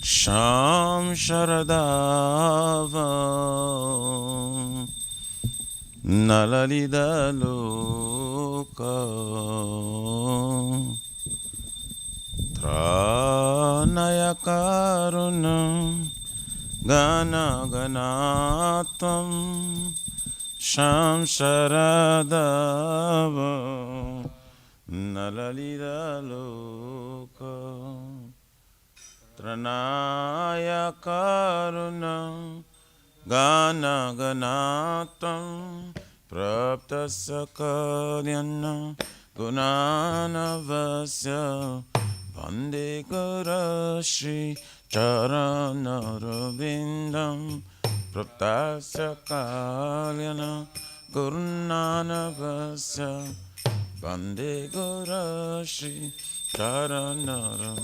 Sham Sharadava Nalalida Loka Tranaya Karuna Gana Ganatam Sham Sharadava Nalalida Loka Tranaya Karuna Gana Ganatam Prapta Sakalyana Gunanavasya Vande Gurashi Charanarvindam Prapta Sakalyana Gunanavasya Vande Gurashi Charanarvindam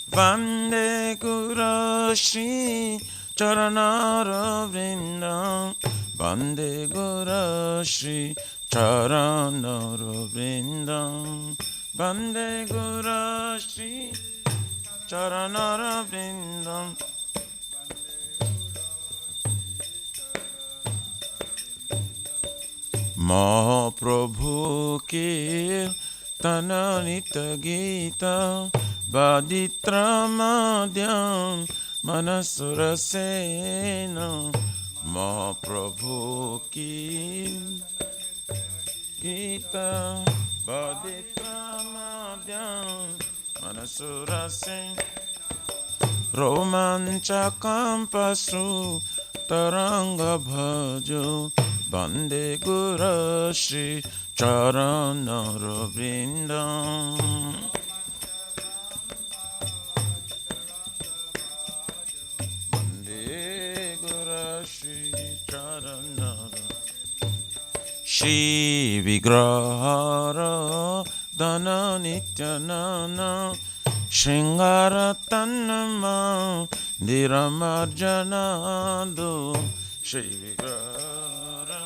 Vande Gurashi Charanarvindam Vande Gurashi Charanarvindam Vande Gurashi Charanarvindam Mahaprabhu ki Tananita Gita Vaditramadhyam Manasurasena Mahaprabhu ki Gita Vaditramadhyam Manasurasena Romanchakam Pasru Taranga Bhajo Vande Gurashi Charanarvindam Shri Vigrahara Dana Nityanana Shringara Tanma Diramarjanado Shri Vigrahara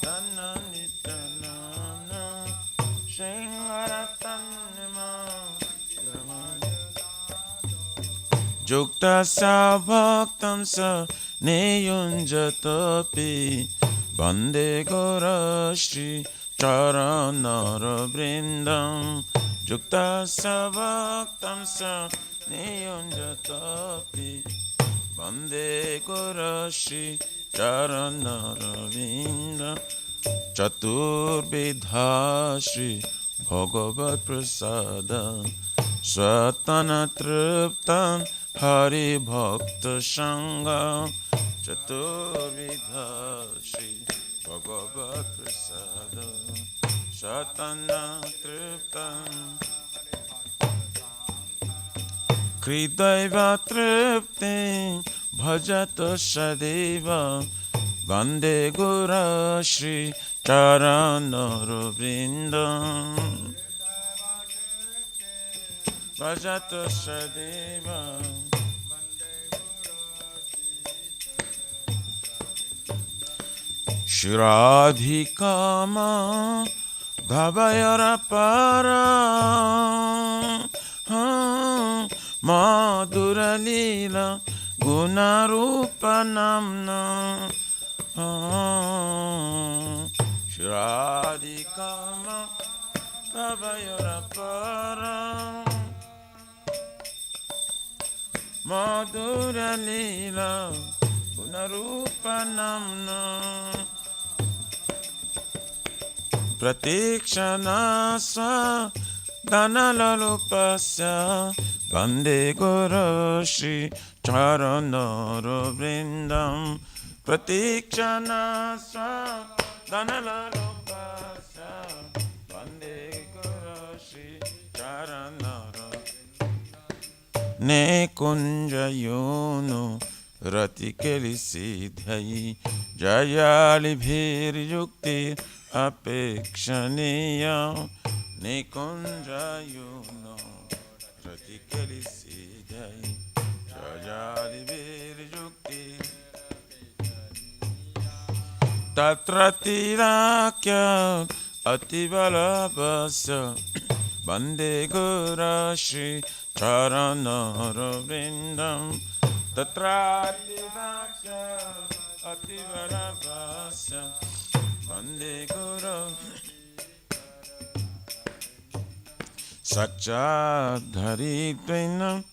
Dana Nityanana Shringara Tanma Jukta Sa Bhaktam Sa Neyunjatapi Vande Gurashi Charanarvindam Jukta Savaktam Sa Niyunjatapi Vande Gurashi Charanarvindam Chaturbidha Shri Bhagavad Prasada Swatana Triptam Hari Bhakta Sangha Chaturvidha Shri Bhagavad Prasada Shatana Triptam Kridaiva Triptim Bhajata Shadeva Vande Gurashi Charanarvindam Bhajata Shadeva Shiradhikama Bhavayara Para Madhura Lila Gunarupa Namna Shiradhikama Bhavayara Para Madhura Lila Gunarupa Namna Pratikshana Swa Dhanalalupasya Vande Gurashi Charanarvindam Pratikshana Swa Dhanalalupasya Vande Gurashi Charanarvindam Ne kunja yono Rati Kelisidhai Jayali Bhir Yukti Apekshaniya Nikunja Yuno Rati Kelisidhai Jayali Bhir Yukti Tatra Tirakya Ativalabhasya Vande Gurashi charanaravrindam tatratirasya ativaravasya vande guru Saccadharitvinam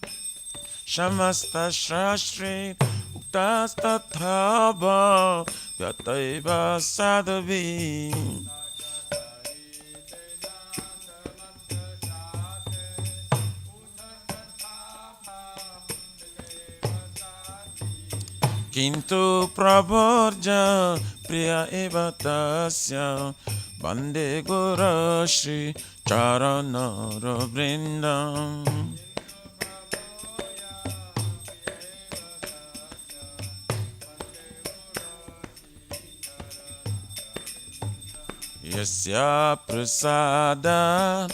Shamasta Shastri Uktastathava Yataiva Sadhavi Kintu Prabharja Priya Eva Tasya Vande Guru Shri Charanaravrindam Yasya prasada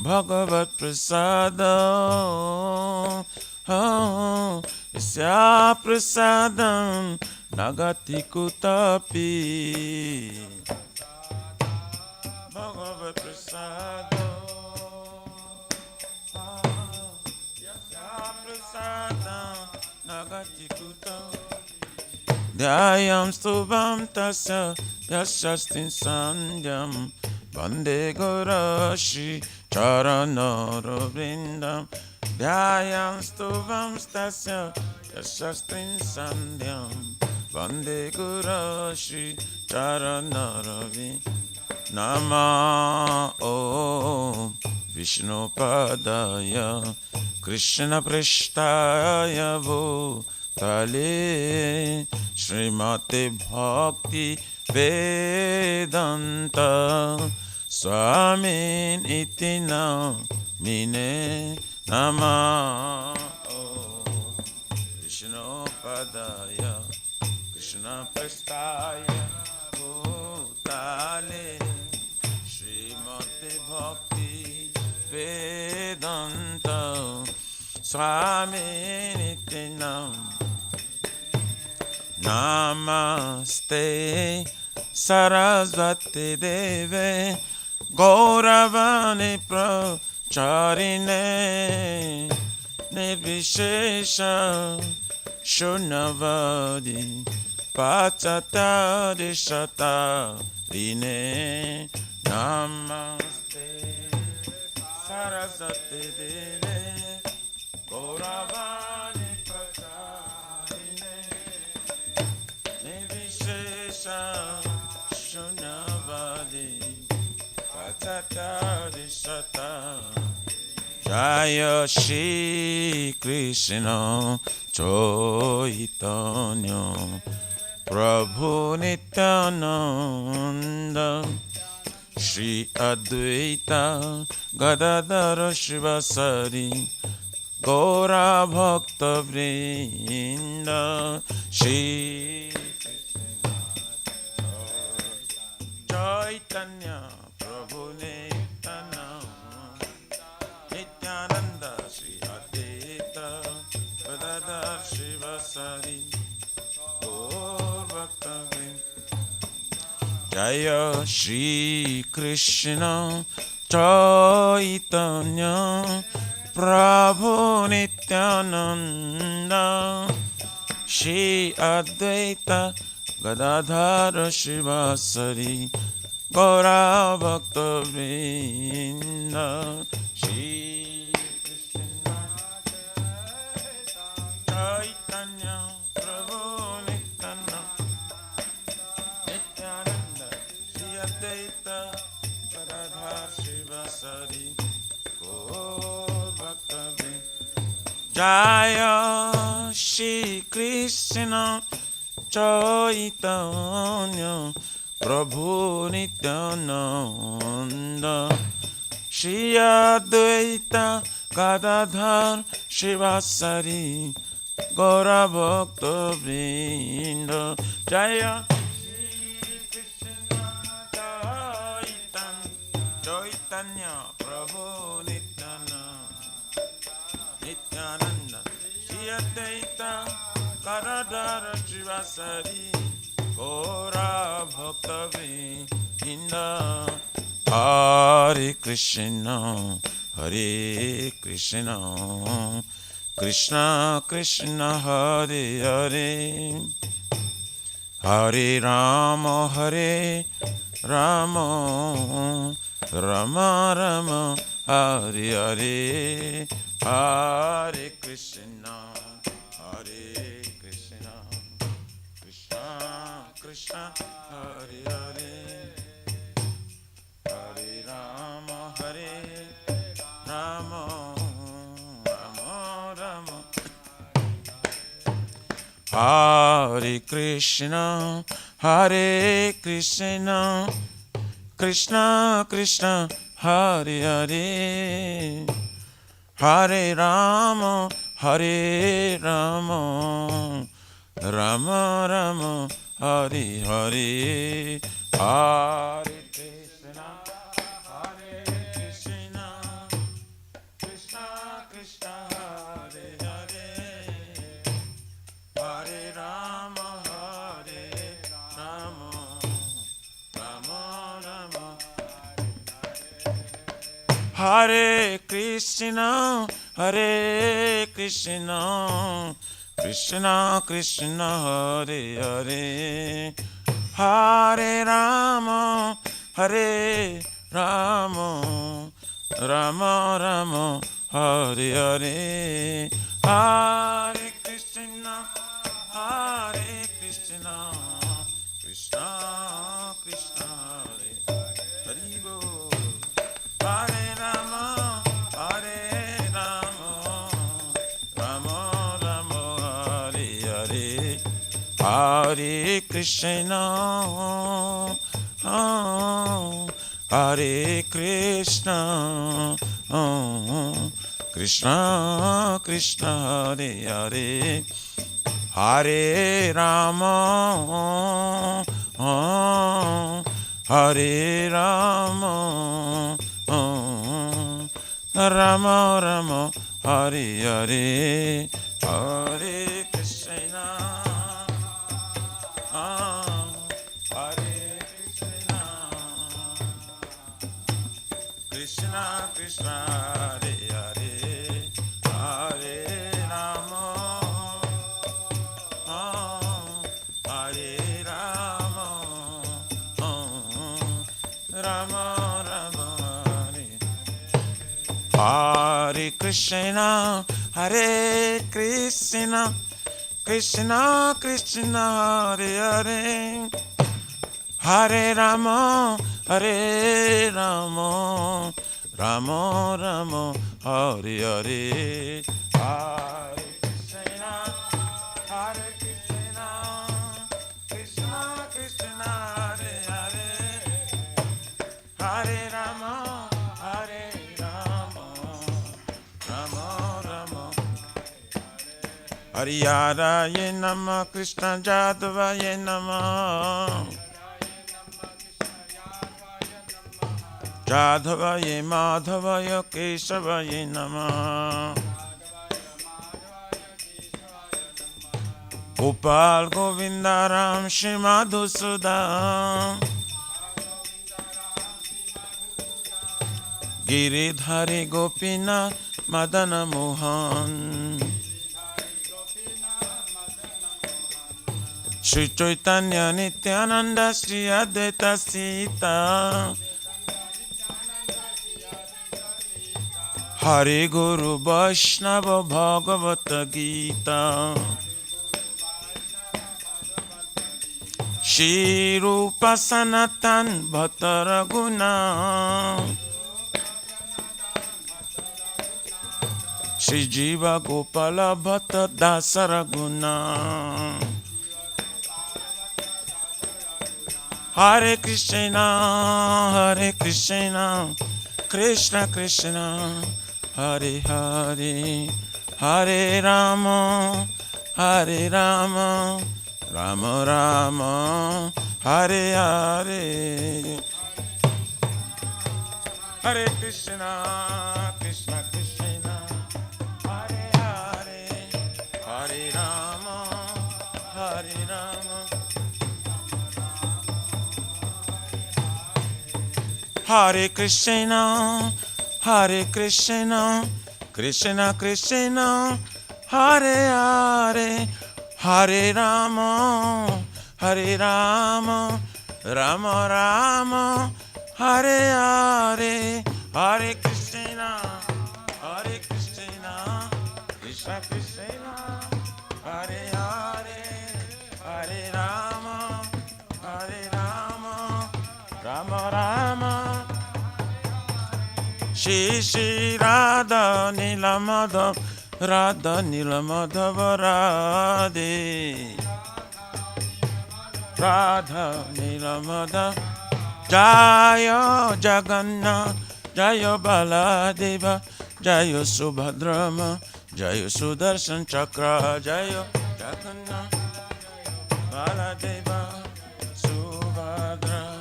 Bhagavat prasada Yasya prasadam Nagati kutapi Bhagavat prasada Yasya prasadam Nagati kutapi Dhyayam stubham tasya yashastin sandhyam Vande Guru Shri Charanaravrindam Dhyayam stubham tasya yashastin sandhyam Vande Guru Shri Charanaravrindam Nama Om Vishnu Padaya Krishna Prishtaya Tale Srimati Bhakti Vedanta Swamin Itina Mine Nama Vishnu Padaya Krishna Prestaya Bhutale Srimati Bhakti Vedanta Swamin Itina Namaste Sarasvati Deve Gauravani Pracharine Nirvishesha Shunavadi Pachatari Shatarine Namaste Sarasvati Deve Gauravani Pracharine Nirvishesha Shunavadi Pachatari Shatarine Jaya Shri Krishna Chaitanya Prabhu Nityananda Shri Advaita Gadadhara Shivasari Gaura Bhakta Vrinda Shri Chaitanya Prabhu Nityananda Shri Advaita Gadadhara Shivasari Gaura Bhakta Vrinda Jaya Shri Krishna Chaitanya Prabhu Nityananda Shri Advaita Gadadhara Shivasari Gaura Bhakta Vrinda Shri Krishna Chaitanya Prabhu Nityananda Shri Advaita Gadadhara Shivasari Jaya Shri Krishna Chaitanya Prabhu Nityananda Shri Advaita Gadadhara Shivasari Gaura Bhakta Vrinda Jaya Chaitanya Prabhu Nityananda Shri Advaita Gadadhara Shivasari Gaura Bhakta Vrinda Hare Krishna Hare Krishna, Krishna Krishna, Hare Hare, Hare Rama, Hare Rama, Rama Rama, Hare Hare, Hare Krishna, Hare Krishna, Krishna Krishna, Hare Hare, Hare Rama, Hare Rama, Rama Rama, Hare Krishna, Hare Krishna, Krishna Krishna, Hare Hare, Hare Rama, Hare Rama, Rama Rama, Hare Hare, Hare Krishna, Hare Krishna, Krishna Krishna, Hare Hare, Hare Rama, Hare Rama, Rama Rama, Hare Krishna, Hare Krishna, Krishna Krishna, Hare Hare, Hare Rama, Hare Rama, Rama Rama, Hare Hare, Hare Krishna, Hare Krishna, Krishna Krishna, Hare Hare Bol. Hare Rama, Hare Rama, Rama Rama, Hare Hare, Hare Krishna, Hare Krishna, Krishna Krishna, Hare Hare, Hare Rama, Hare Rama, Rama Rama, Hare Hare, Hare Krishna, Hare Krishna, Krishna Krishna, Hare Hare, Hare Rama, Hare Rama, Rama Rama, Hare Krishna, Hare Krishna, Krishna Krishna, Hare Hare, Hare Rama, Hare Rama, Rama Rama, Hare Hare, Hare Krishna, Hare Krishna, Krishna Krishna, Hare Hare, Hare Rama, Hare Rama, Rama Rama, Hare Nama, Krishna Jadavaye Nama, Jadavaye Madhavaye Kesavaye Nama, Gopal Govindaram Shri Madhusudam, Giridhari Gopinath Madana Mohan, Shri Chaitanya Nityananda Shri Advaita Sita, Hare Guru Vaishnava Bhagavata Gita, Shri Rupa Sanatan Bhatta Raghuna, Shri Jiva Gopala Bhatta Dasa Raghuna, Hare Krishna, Hare Krishna, Krishna Krishna, Hare Hare, Hare Rama, Hare Rama, Rama Rama, Hare Hare, Hare Krishna, Krishna Krishna, Hare Hare, Hare Rama, Hare Rama, Hare Krishna, Hare Krishna, Krishna Krishna, Hare Hare, Hare Rama, Hare Rama, Rama Rama, Hare Hare, Hare Krishna, Hare Krishna, Krishna Krishna, Hare Hare, Hare Rama, Hare Rama, Rama Rama. Shri Shri Radha Nila Madhav, Radha Nila Madhava Radhe, Radha Nila Madhav. Jaya Jagannath, Jaya Baladeva, Jaya Subhadrama, Jaya Sudarshan Chakra, Jaya Jagannath, Baladeva, Subhadra.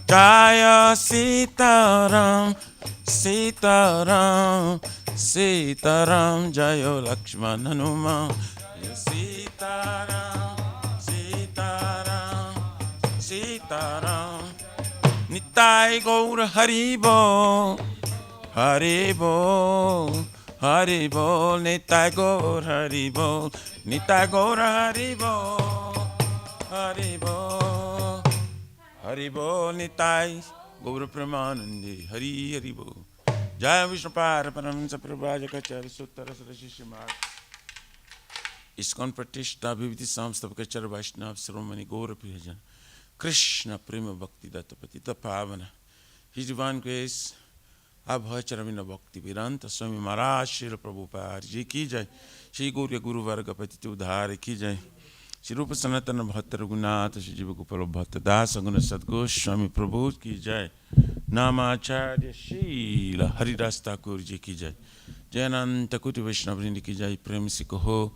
Jaya Sitaram, Sitaram, Sitaram, Jaya Lakshman Hanuman, Jaya Sitaram, Sitaram, Sitaram. Nitai Gaur Haribo, Haribo, Haribo, Nitai Gaur Haribo, Nitai Gaur Haribo, Haribo, Haribo, Nitai Gaur Pramanandi, Hari Haribo. Jaya Vishnupara Paramhansa Prabhajakacharya Suttara Sarashishimar ISKCON Pratishta Bhiviti Samstavakacharya Vaishnav Sarvamani Gaura Priyajan Krishna Prema Bhakti Datta Patita Pavana. His Divine Grace Abhacharavina Bhakti Vedanta Swami Maharaj Srila Prabhupada Ji Ki Jai. Shri Gaurya Guru Varga Patita Udhara Ki Jai. Shri Rupa Sanatana Bhatta Raghunatha Shri Jiva Gopala Bhatta Dasa Guna Sadgoswami Swami Prabhu Ki Jai. Namacharya Srila Haridas Thakur Ji Ki Jai. Jayananta Kuti Vaishnavrinda Ki Jai. Prem Se Kaho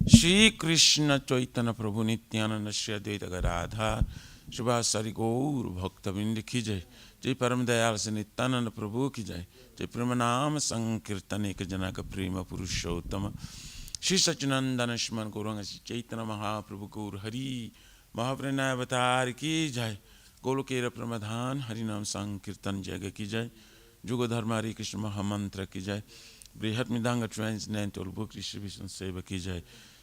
Shri Krishna Chaitanya Prabhu Nityananda Shri Advaita Gadadhar Shubhasari Gaur Bhaktavinda Ki Jai. Jai Param Dayal Se Nityananda Prabhu Ki Jai. Jai Premanama Sankirtan Eka Janaka Prema Purushottama Shri Sachinandana Shman Gauranga Shri Chaitanya Mahaprabhu Gaur Hari Mahavrinaya Avatar Ki Jai. Golokera Pramadhan Harinam Sankirtan Jaga Ki Jai. Juga Dharma Hare Krishna Mahamantra Ki Jai. Brihat Midanga Transcendental Book Distribution Seva Ki Jai.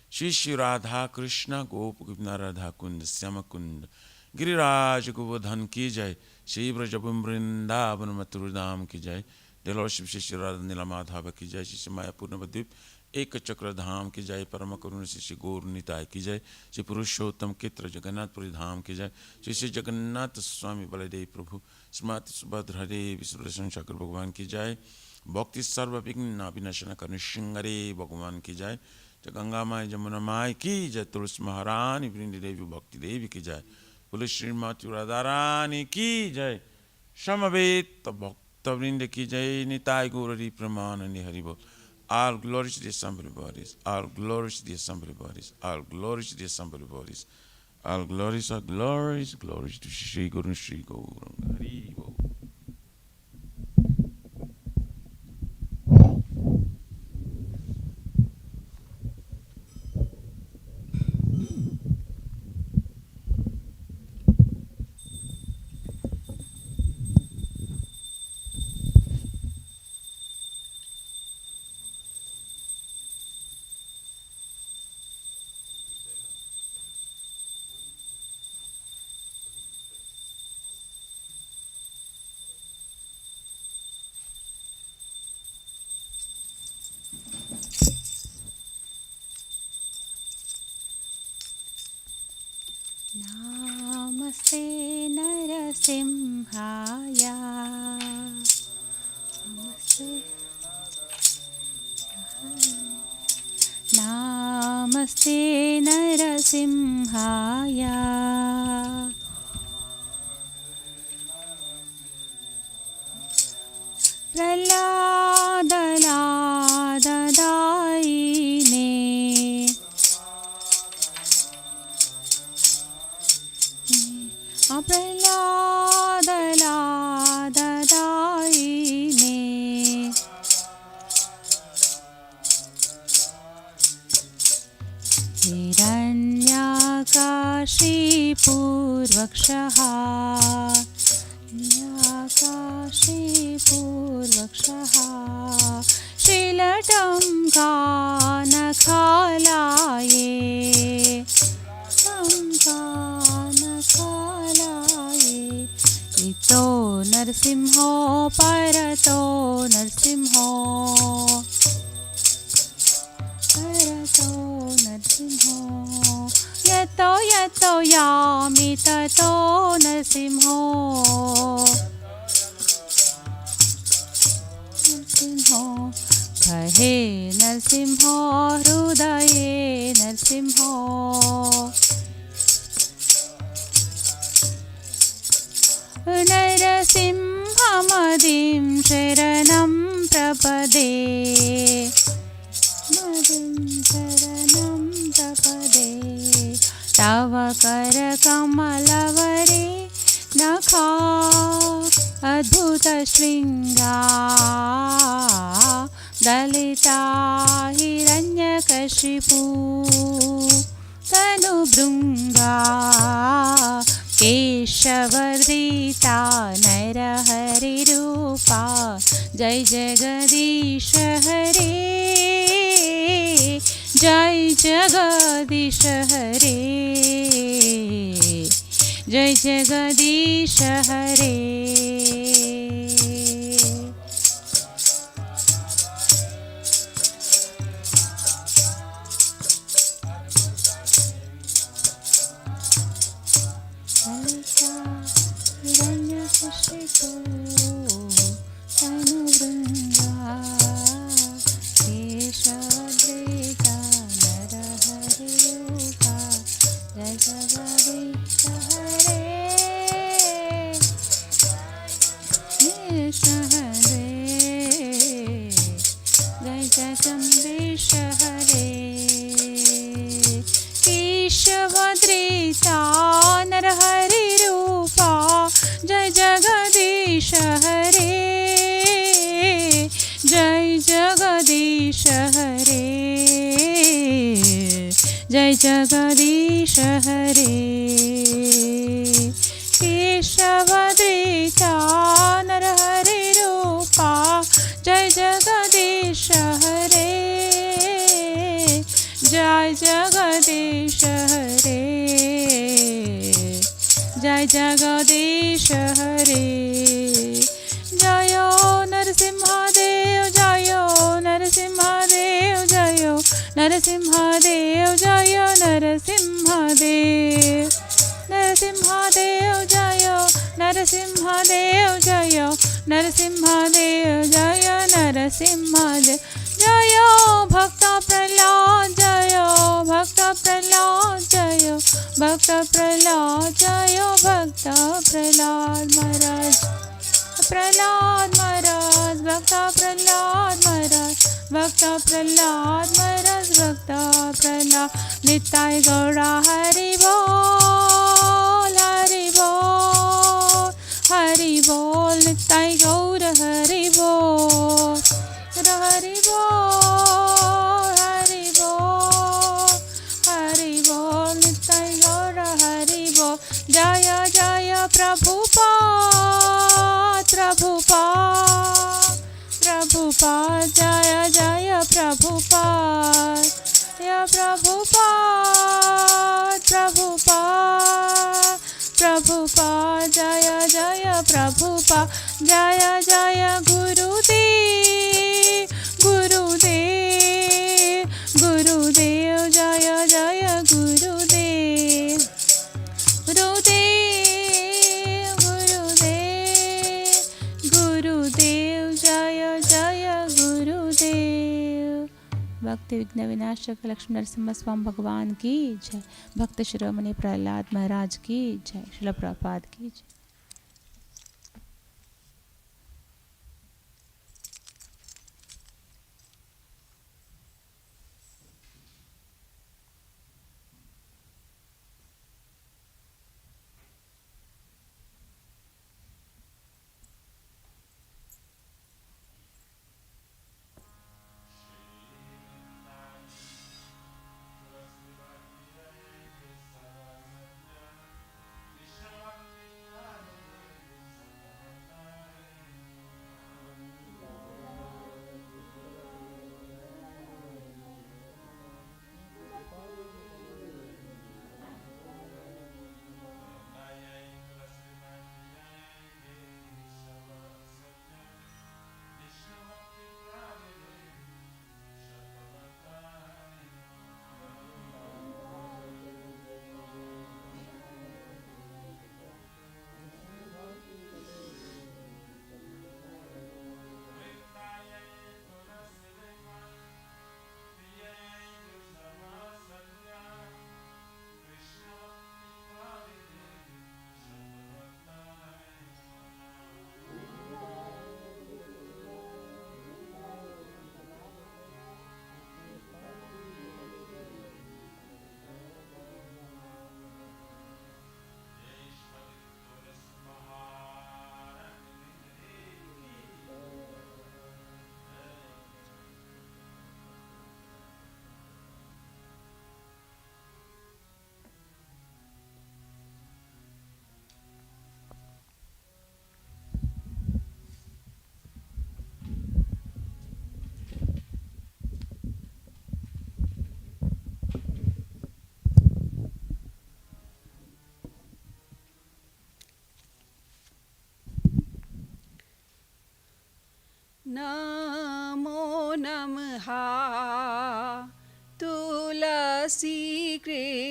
Shri Shri Radha Krishna Gopukipna Radha Kunda Syama Kunda Giriraj Govardhan Ki Jai. Shri Brajabhum Vrindavan Mathurudham Ki Jai. The Lordship Shri Shri Radha Nilamadhava Ki Jai. Shri Maya Purnavadvip Ek Chakra Dham Ki Jai. Parama Karuna Shri Shri Gaur Nitai Ki Jai. Shri Purushottam Kitra Jagannath Puri Dham Ki Jai. Shri Shri Jagannath Swami Baladev Prabhu Smati Subhadra Devi Surashan Chakra Bhagavan Ki Jai. Bhakti Sarva Vigna Vinashana Karnishingare Bhagavan Ki Jai. Ganga Mai Jamuna Mai Ki Jai. Tulsi Maharani Vrindi Devi Bhakti Devi Ki Jai. Puli Srimati Radharani Ki Jai. Shamaveta Bhakta Vrinda Ki Jai. Nitai Gaurari Pramanandi Haribol. All glories to the assembly bodies. All glories to the assembly bodies. All glories to the assembly bodies. All glories are glories. Glories to Shri Guru Shri Gauranga Haribol. Namaste Narasimhaya. Namaste. Namaste Narasimhaya. Praladadaine. Praladadaine. Hiranyakashi Purvakshaha आकाशे पूर्वक्षः शिलटं कानखालाये कानखालाये इतो नरसिंहो परतो नरसिंहो परतो नरसिंहो यतो यतो यामि ततो नरसिंहो नरसिंहो कहे नरसिंहो हृदये नरसिंहो नरसिंहमदिं शरणं प्रपदे मदिं शरणं प्रपदे तव करकमलवरे नखा अद्भुतशृङ्गा दलिता हिरण्यकशिपू तनुभृङ्गा केशवधृता नरहरिरूपा जय जगदीश हरे जय जगदीश हरे जय जगदीश हरे हिरण्यकशिपू तनुभृङ्गा केशवधृता नरहरिरूपा जय जगदीश हरे हरे जय जगदीश हरे केशवधृता नरहरिरूपा जय जगदीश हरे जय जगदीश हरे जय जगदीश हरे केशवधृता नरहरिरूपा जय जगदीश हरे जय जगदीश हरे जय जगदीश हरे जयो नरसिंहदेव जयो नरसिंहदेव जयो नरसिंहदेव जयो नरसिंहदेव नरसिंहदेव जयो नरसिंहदेव जयो नरसिंहदेव जयो नरसिंहदेव जयो भक्त प्रहलाद जयो भक्त प्रहलाद जयो भक्त प्रहलाद जयो भक्त प्रहलाद महाराज प्रहलाद महाराज भक्त प्रहलाद महाराज भक्त प्रहलाद महाराज भक्त प्रहलाद निताय गौरा हरि बोल हरि बोल हरि बोल निताय गौर हरि बोल हरि बोल हरि बोल हरि बोल निताय गौर हरि बोल जय जय प्रभुपाद प्रभुपाद प्रभुपाद जय जय प्रभुपाद जय प्रभुपाद प्रभुपाद प्रभुपाद जय जय प्रभुपाद जय जय गुरुदेव गुरुदेव गुरुदेव जय जय गुरुदेव गुरुदेव गुरुदेव गुरुदेव जय जय गुरुदेव भक्ति विघ्न विनाशक लक्ष्मी नरसिम्हा स्वामी भगवान की जय भक्त शिरोमणि प्रहलाद महाराज की जय श्रील प्रभुपाद की जय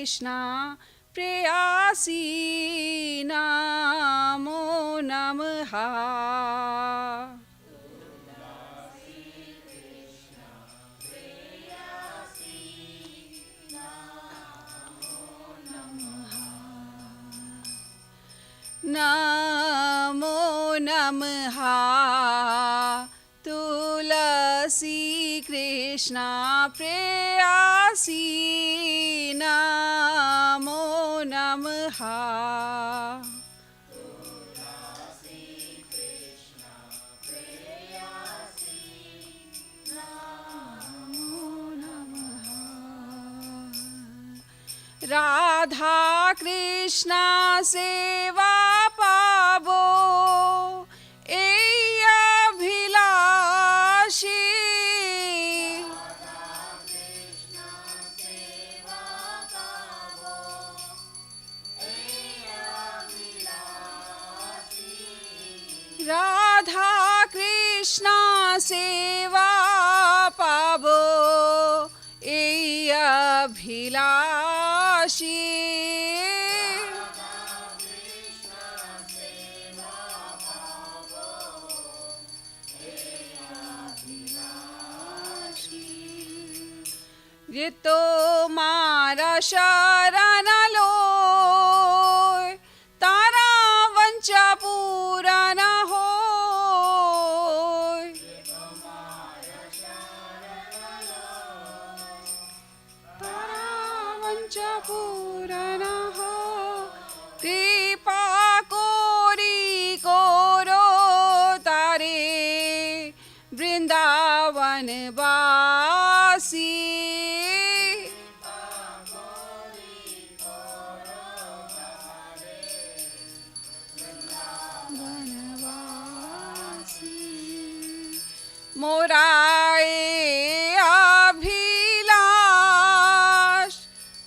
कृष्णा प्रेयासी नमो नमः। नमो नमः तुलसी कृष्णा प्रेयासी नमो नमः। राधा कृष्णा सेवा पावो एय अभिलाषी। राधा कृष्णा सेवा पावो एय अभिलाषी। ये तो मारा शरण लो तारा वंचा पूरा न हो। तारा वंचा पूरा न हो। कृपा कोरी कोरो तारे वृंदावन वासी। मोराए अभिलाष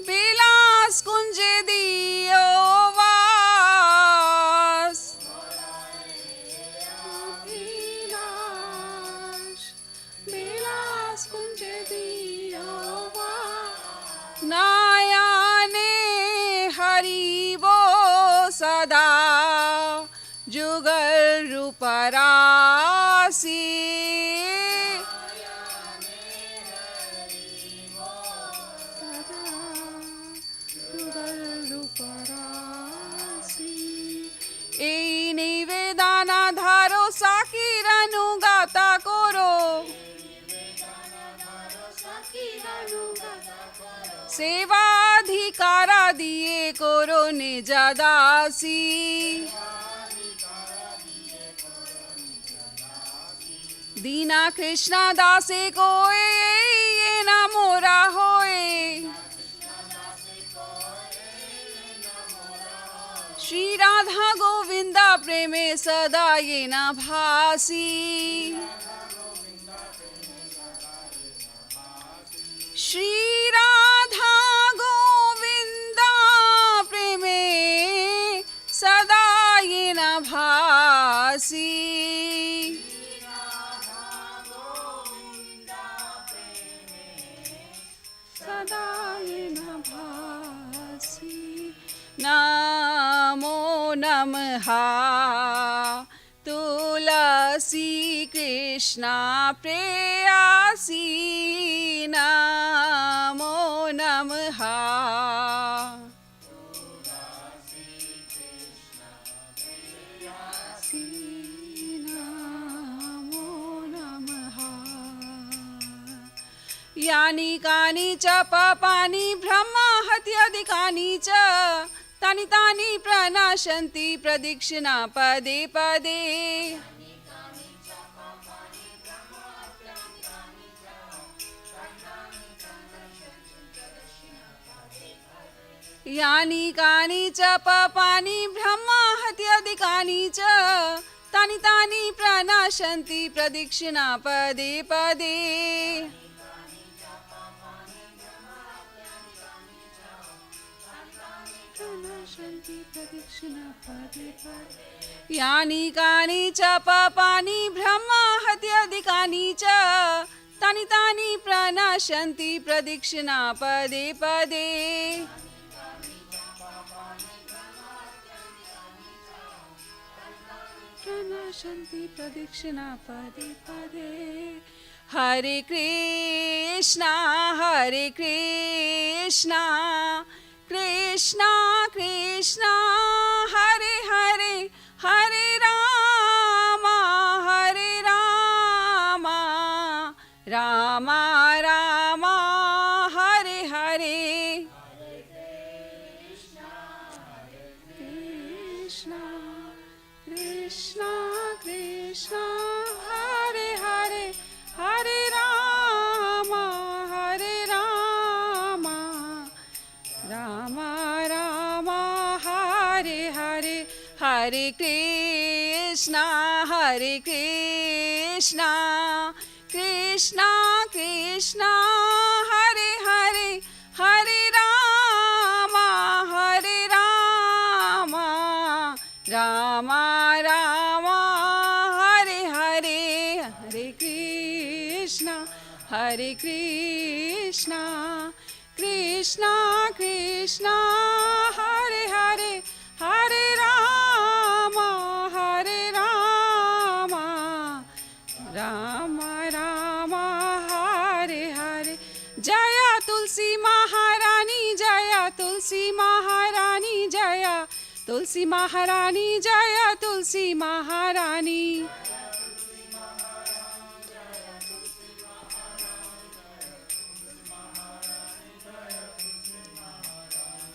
विलास कुंज दियो वास। अभिलाष विलास कुंज दियो वास। नयने हरिबो सदा जुगल रूपरासी। এই নিবেদনা ধারো সাকিরানু গাতা করো। সেবাধিকারা দিয়ে করো নিজাদাসী। दीना कृष्णा दासे कोए ये ना मोरा होए। श्री राधा गोविंदा प्रेमे सदा ये ना भासी। श्री राधा गोविंदा प्रेमे सदा ये ना भासी। नमो नमः तुलसी कृष्णा प्रेयासी नमो नमः। यानि कानि च पापानि ब्रह्मा हत्याधिकानि च तानि तानि प्रणाशन्ति प्रदक्षिणा पदे पदे। यानि कानि च पापानि ब्रह्मा हत्याधिकानि च तानि तानि प्रणाशन्ति प्रदक्षिणा पदे पदे। यानि कानि च पापानि ब्रह्मा हत्याधिकानि च तानि तानि प्रणाशन्ति प्रदक्षिणा पदे पदे। Shanti Pradikshina Pade Pade. Hare Krishna, Hare Krishna, Krishna Krishna, Hare Hare, Hare Rama, Hare Rama, Rama Rama, Hare Hare. Krishna, Krishna Krishna, Hare Hare, Hare Rama, Hare Rama, Rama Rama, Hare Hare. Hare Krishna, Hare Krishna, Krishna Krishna, Hare Hare, Hare Rama, Hare Rama, Rama Rama, Hare Hare. Hare Krishna, Hare Krishna, Krishna Krishna, Hare Hare, Hare Rama, Hare Rama, Rama Rama, Hare Hare. Jaya Tulsi Maharani, Jaya Tulsi Maharani, Jaya Tulsi Maharani, Jaya Tulsi Maharani.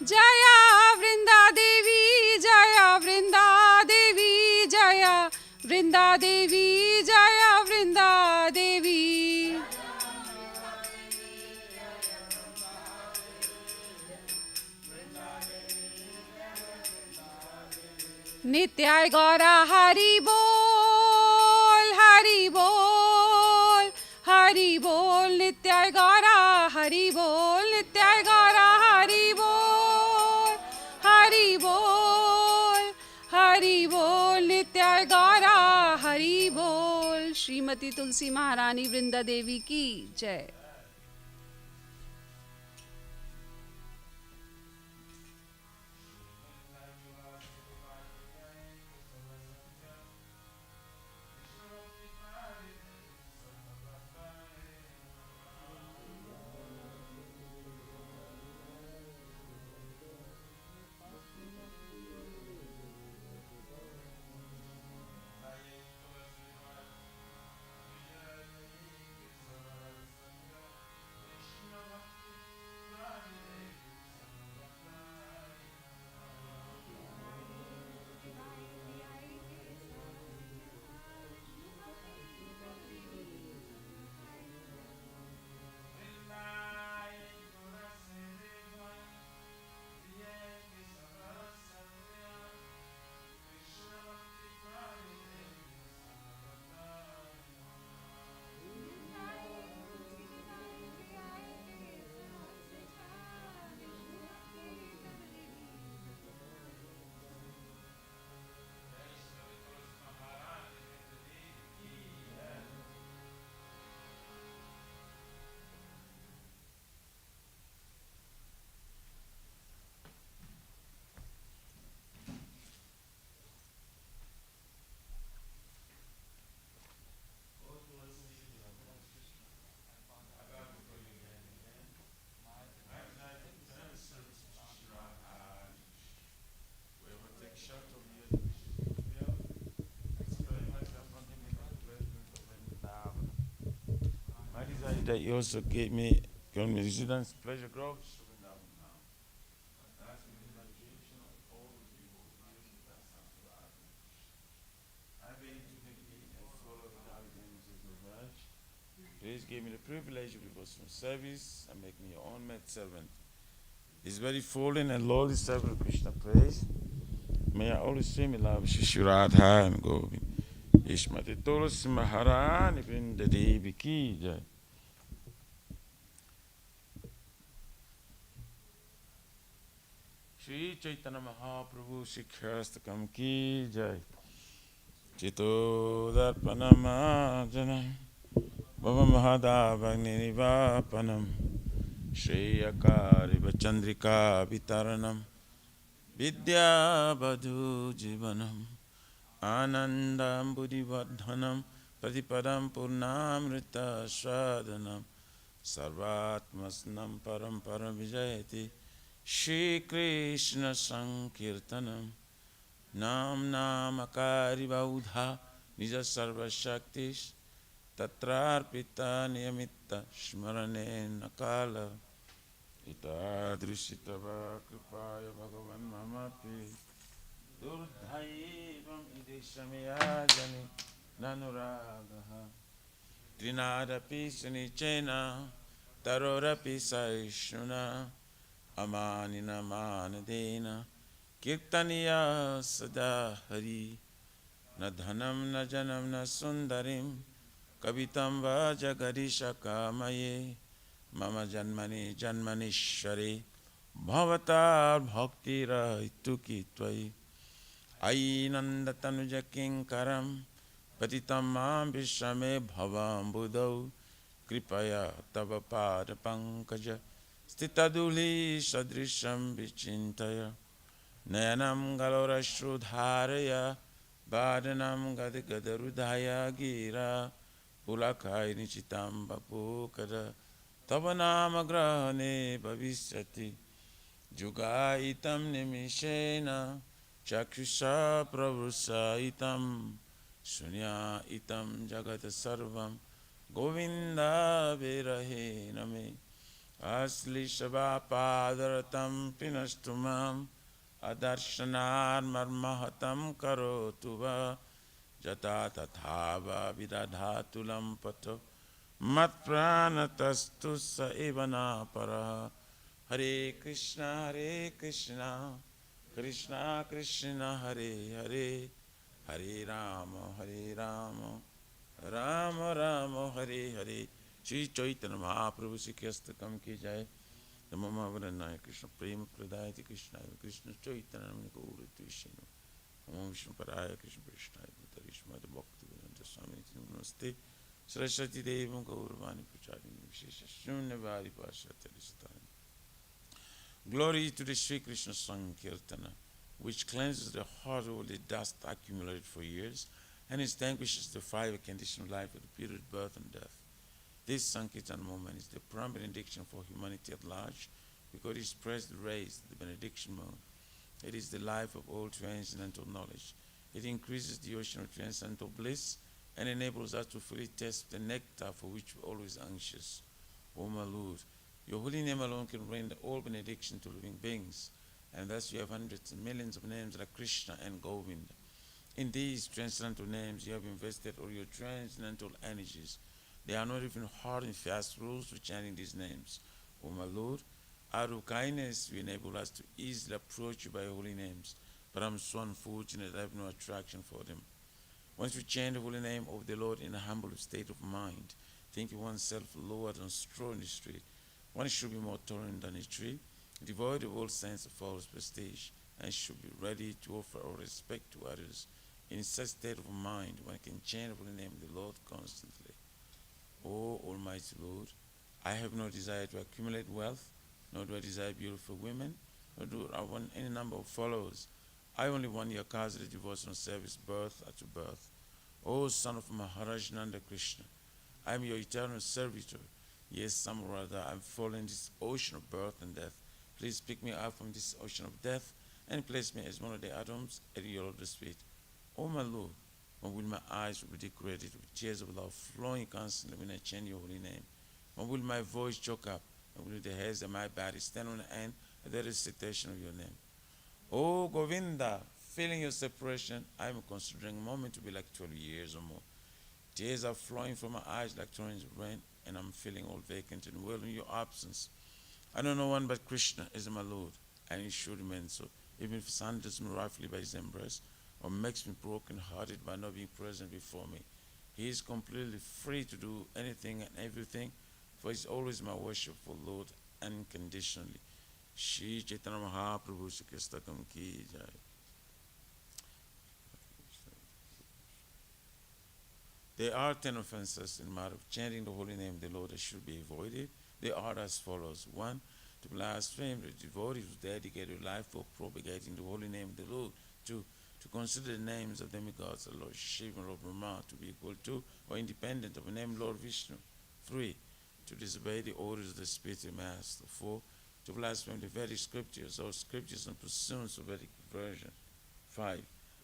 Jaya Vrinda Devi, Jaya Vrinda Devi, Jaya Vrinda Devi, Jaya Vrinda Devi. Nityai Gaura Hari Bol, Hari Bol, Hari Bol, Nityai Gaura Hari Bol, Nityai Gaura Hari Bol, Hari Bol, Hari Bol, Nityai Gaura Hari Bol. Shrimati Tulsi महारानी वृंदा देवी की जय. That you also gave me residence, pleasure grove. Please give me the privilege of devotional service and make me your own maid servant. This very fallen and lowly servant of Krishna praise. May I always stream in love Shri Radha and Govind. Ishmati Tulsi Maharani Vrinda Devi Ki Jai. Shri Chaitanya Mahaprabhu Shikhastakam Ki Jai. Chito Darpanama Janam Bhava Mahadava Nirivapanam Shri Akari Bachandrika Vitaranam Vidya Badhu Jivanam Anandam buddhivardhanam Pratipadam purnamrita swadanam Sarvatmasnam param param vijayati Shri Krishna Sankirtanam Nam Namakari Baudha Nija Sarva Shaktish Tatrarpita Niyamitta Shmarane Nakala Ita Drishitava Kripaya Bhagavan Mamapi Durdhaivam Ideshamiyajani Nanuragaha Trinadapi Sanichena Tarorapi Saishuna Amanina Manadena Kirtaniya Sada Hari Na Dhanam Na Janam Na Sundarim Kavitam Vajagadisha Kamaye Mama Janmani Janmanishwari Bhavatar Bhakti Raituki Tvai Ainandatanuja Kinkaram Patitam Mam Vishame Bhavam Budau Kripaya Tava Pada Pankaja Stitaduli Sadrisham Vichintaya Nayanam Galora Shrudharaya Badanam Gadigadarudhaya Gira Pulakai Nichitam Bapukada Tavanama Grahane Bhavisyati Jugaitam Nimishena Chakshusa Pravusaitam Sunya Itam Jagata Sarvam Govinda Virahe Name Asli Shava Padaratam Pinastumam Adarshanar Marmahatam Karotuva Jata Tathava Vidadhatulam Pato Mat Pranatastu Sa Evana Para Hare Krishna Krishna Krishna Hare Hare Hare Rama Rama Rama Hare Hare Shri Chaitanya Mahaprabhu Shri Kyastakam Ki Jai Namo Mahavaranaya Krishna Prema Pradayati Krishna Krishna Chaitanya Gaura Tuishino Namo Vishnu Paraya Krishna Prashnaya Bhutarishmada Bhakti Vedanta Swami Namaste Saraswati Devam Gauravani Pracharini Vishesha Shunyavadi Pashatari. Glory to the Sri Krishna Sankirtana, which cleanses the heart of all the dust accumulated for years and extinguishes the fiery condition of life at the period of birth and death. This Sankirtan moment is the prime benediction for humanity at large because it spreads the rays, the benediction moon. It is the life of all transcendental knowledge. It increases the ocean of transcendental bliss and enables us to fully taste the nectar for which we're always anxious. O my Lord, your holy name alone can render all benediction to living beings, and thus you have hundreds and millions of names like Krishna and Govinda. In these transcendental names, you have invested all your transcendental energies. There are not even hard and fast rules for chanting these names. O my Lord, out of kindness, you enable us to easily approach you by your holy names, but I'm so unfortunate I have no attraction for them. Once you chant the holy name of the Lord in a humble state of mind, thinking oneself lower than straw in the street, one should be more tolerant than a tree, devoid of all sense of false prestige, and should be ready to offer all respect to others. In such state of mind, one can chant the holy name of the Lord constantly. O Almighty Lord, I have no desire to accumulate wealth, nor do I desire beautiful women, nor do I want any number of followers. I only want your casual devotional service, birth after birth. O son of Maharaj Nanda Krishna, I am your eternal servitor. Yes, some or other, I've fallen in this ocean of birth and death. Please pick me up from this ocean of death and place me as one of the atoms at your lotus feet. O my Lord, when will my eyes be decorated with tears of love flowing constantly when I chant your holy name? When will my voice choke up? And will the hairs of my body stand on end at the recitation of your name? O Govinda, feeling your separation, I am considering a moment to be like 12 years or more. Tears are flowing from my eyes like torrents of rain, and I'm feeling all vacant and well in your absence. I know no one but Krishna is my Lord, and he should remain so, even if sandals me roughly by his embrace, or makes me broken-hearted by not being present before me. He is completely free to do anything and everything, for he is always my worshipful Lord unconditionally. Shri Chaitanya Mahaprabhu Shri Kristakam Ki Jai. There are 10 offenses in matter of chanting the holy name of the Lord that should be avoided. They are as follows. 1, to blaspheme the devotee who dedicated life for propagating the holy name of the Lord. 2, to consider the names of demigods of Lord Shiva and Lord Brahma to be equal to or independent of the name Lord Vishnu. 3. To disobey the orders of the spiritual master. 4. To blaspheme the Vedic scriptures or scriptures and pursuance of Vedic version. 5.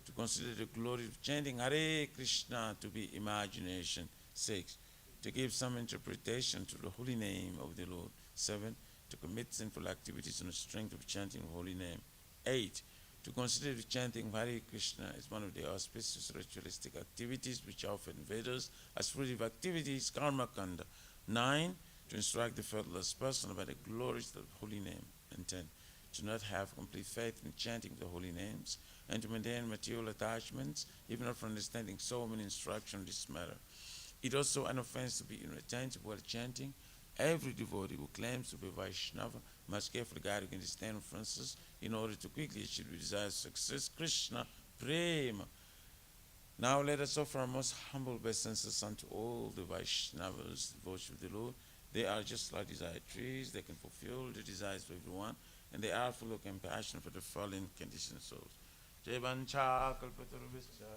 To consider the glory of chanting Hare Krishna to be imagination. 6. To give some interpretation to the holy name of the Lord. 7. To commit sinful activities on the strength of chanting the holy name. 8. To consider the chanting Hare Krishna as one of the auspicious ritualistic activities which are offered in Vedas as fruitive activities, karma kanda. 9. To instruct the faithless person about the glories of the holy name. And 10. To not have complete faith in chanting the holy names and to maintain material attachments, even after understanding so many instructions on this matter. It also an offense to be inattentive while chanting. Every devotee who claims to be Vaishnava must carefully guard against these 10 offenses in order to quickly achieve the desired success. Krishna Prema. Now let us offer our most humble obeisances unto all the Vaishnavas, devotees of the Lord. They are just like desired trees. They can fulfill the desires of everyone, and they are full of compassion for the fallen conditioned souls. Jai Vancha Kalpatarubhischa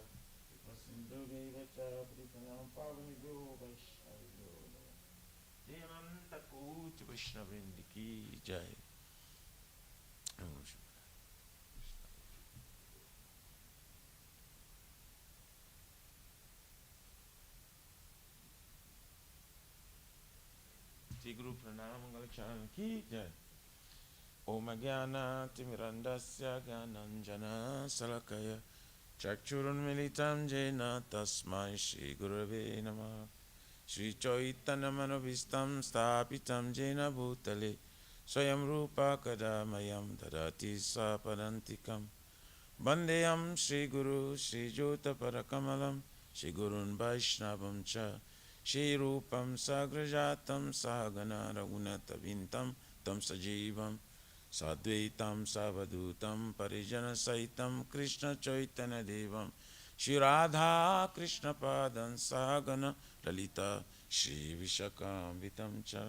Vasindhudevacha Pritanam Pavanibhyo Vaishnavibhyo Namo Jai Ananta Koti Vaishnavindi Ki Jai. Shri Guru Pranam Mangala Charan Ki Jai. Om Jnana Timirandasya Jnananjana Salakaya Chakchurun Militam Jena Tasmai Shri Gurave Namah. Shri Chaitanya Manovistam Stapitam Jena Bhutale Swayam Rupa Kadamayam Dadati Sapadantikam Bandeyam Shri Guru Shri Jota Parakamalam Shri Gurun Vaishnavam Cha Shri Rupam Sagrajatam Sahagana Raghunata Vintam Tam Sajivam Sadvaitam Savadutam Parijana Saitam Krishna Chaitanya Devam Shri Radha Krishna Padan Sahagana Lalita Shri Vishakam Cha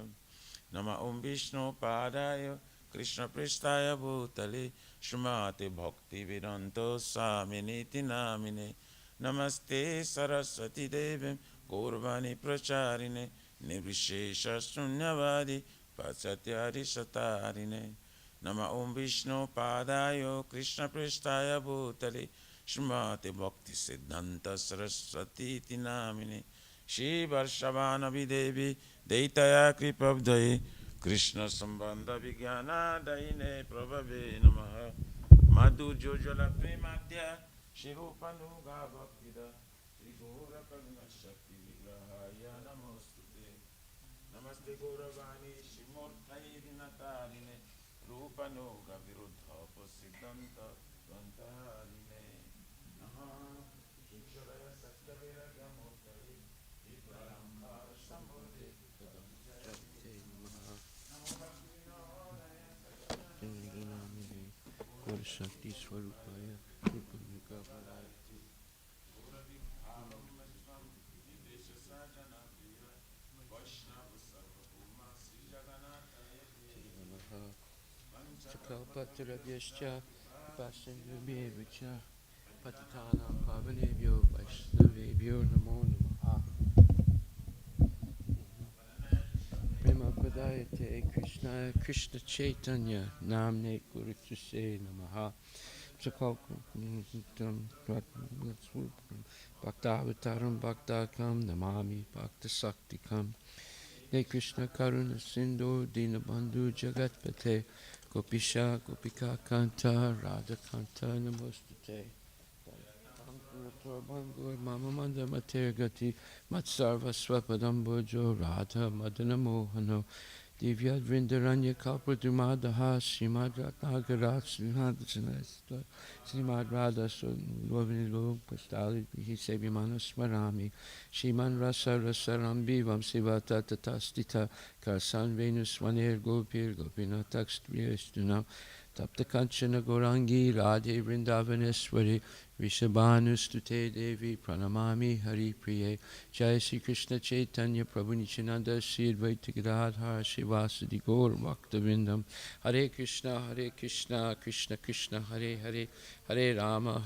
Nama Om Vishnu Padaya Krishna Pristaya Bhutale Srimate Bhakti Vedanto Saminiti Namine Namaste Saraswati Devim Gaurvani Pracharine Nirvishesha Sunyavadi Pasatyari Satarine Nama Om Vishnu Padaya Krishna Pristaya Bhutale Srimate Bhakti Siddhanta Saraswati Namine Shri Varshavana Videvi Deitaya Kripabdaye Krishna Sambandha Vijnana Daine Prabhave Namaha Madhu Jojala Premadya Shri Rupanuga Bhaktida Shri Gora Karuna Shakti Vigrahaya Namostute Namaste Gauravani Shri Murtai Dinatarine Rupanuga Viruddha Pasiddhanta Vantarine Aha Shikshara Saktavira Gamotari Viprarambar Sambodhi Shakti Swarupaya Rupanuga Bharati Sakalpatarabhyascha Vasindhubhyevacha Patitanam Pavanebhyo Vaishnavebhyo Namo Namaha Prema Padayate Krishna Krishna Chaitanya Namne Gurutuse Namaha Bhaktavataram Bhaktakam Namami Bhakta Saktikam De Krishna Karuna Sindhu Dinabandhu Jagatpate Gopisha Gopika Kanta Radha Kanta Namostate Bangur Mama Manda Matergati Matsarva Swapadambojo Radha Madana Mohano Divyad Vrindaranya Kalpadumadaha Srimad Ratnagarat Srimad Radha Lovinilo Pastali Hisebimana Smarami Shiman Rasa Rasarambi Vamsiva Tatatastita Karsan Venus Vaner Gopir Gopinatakst Vyestunam Tapta Kanchana Gorangi Radhe Vrindavaneshwari Vishabhanustute Devi Pranamami Hari Priye Jai Sri Krishna Chaitanya Prabhu Nityananda Sri Advaita Gadadhar Shivasadi Gaur Bhaktavindam Hare Krishna Krishna Krishna Hare Hare Hare Rama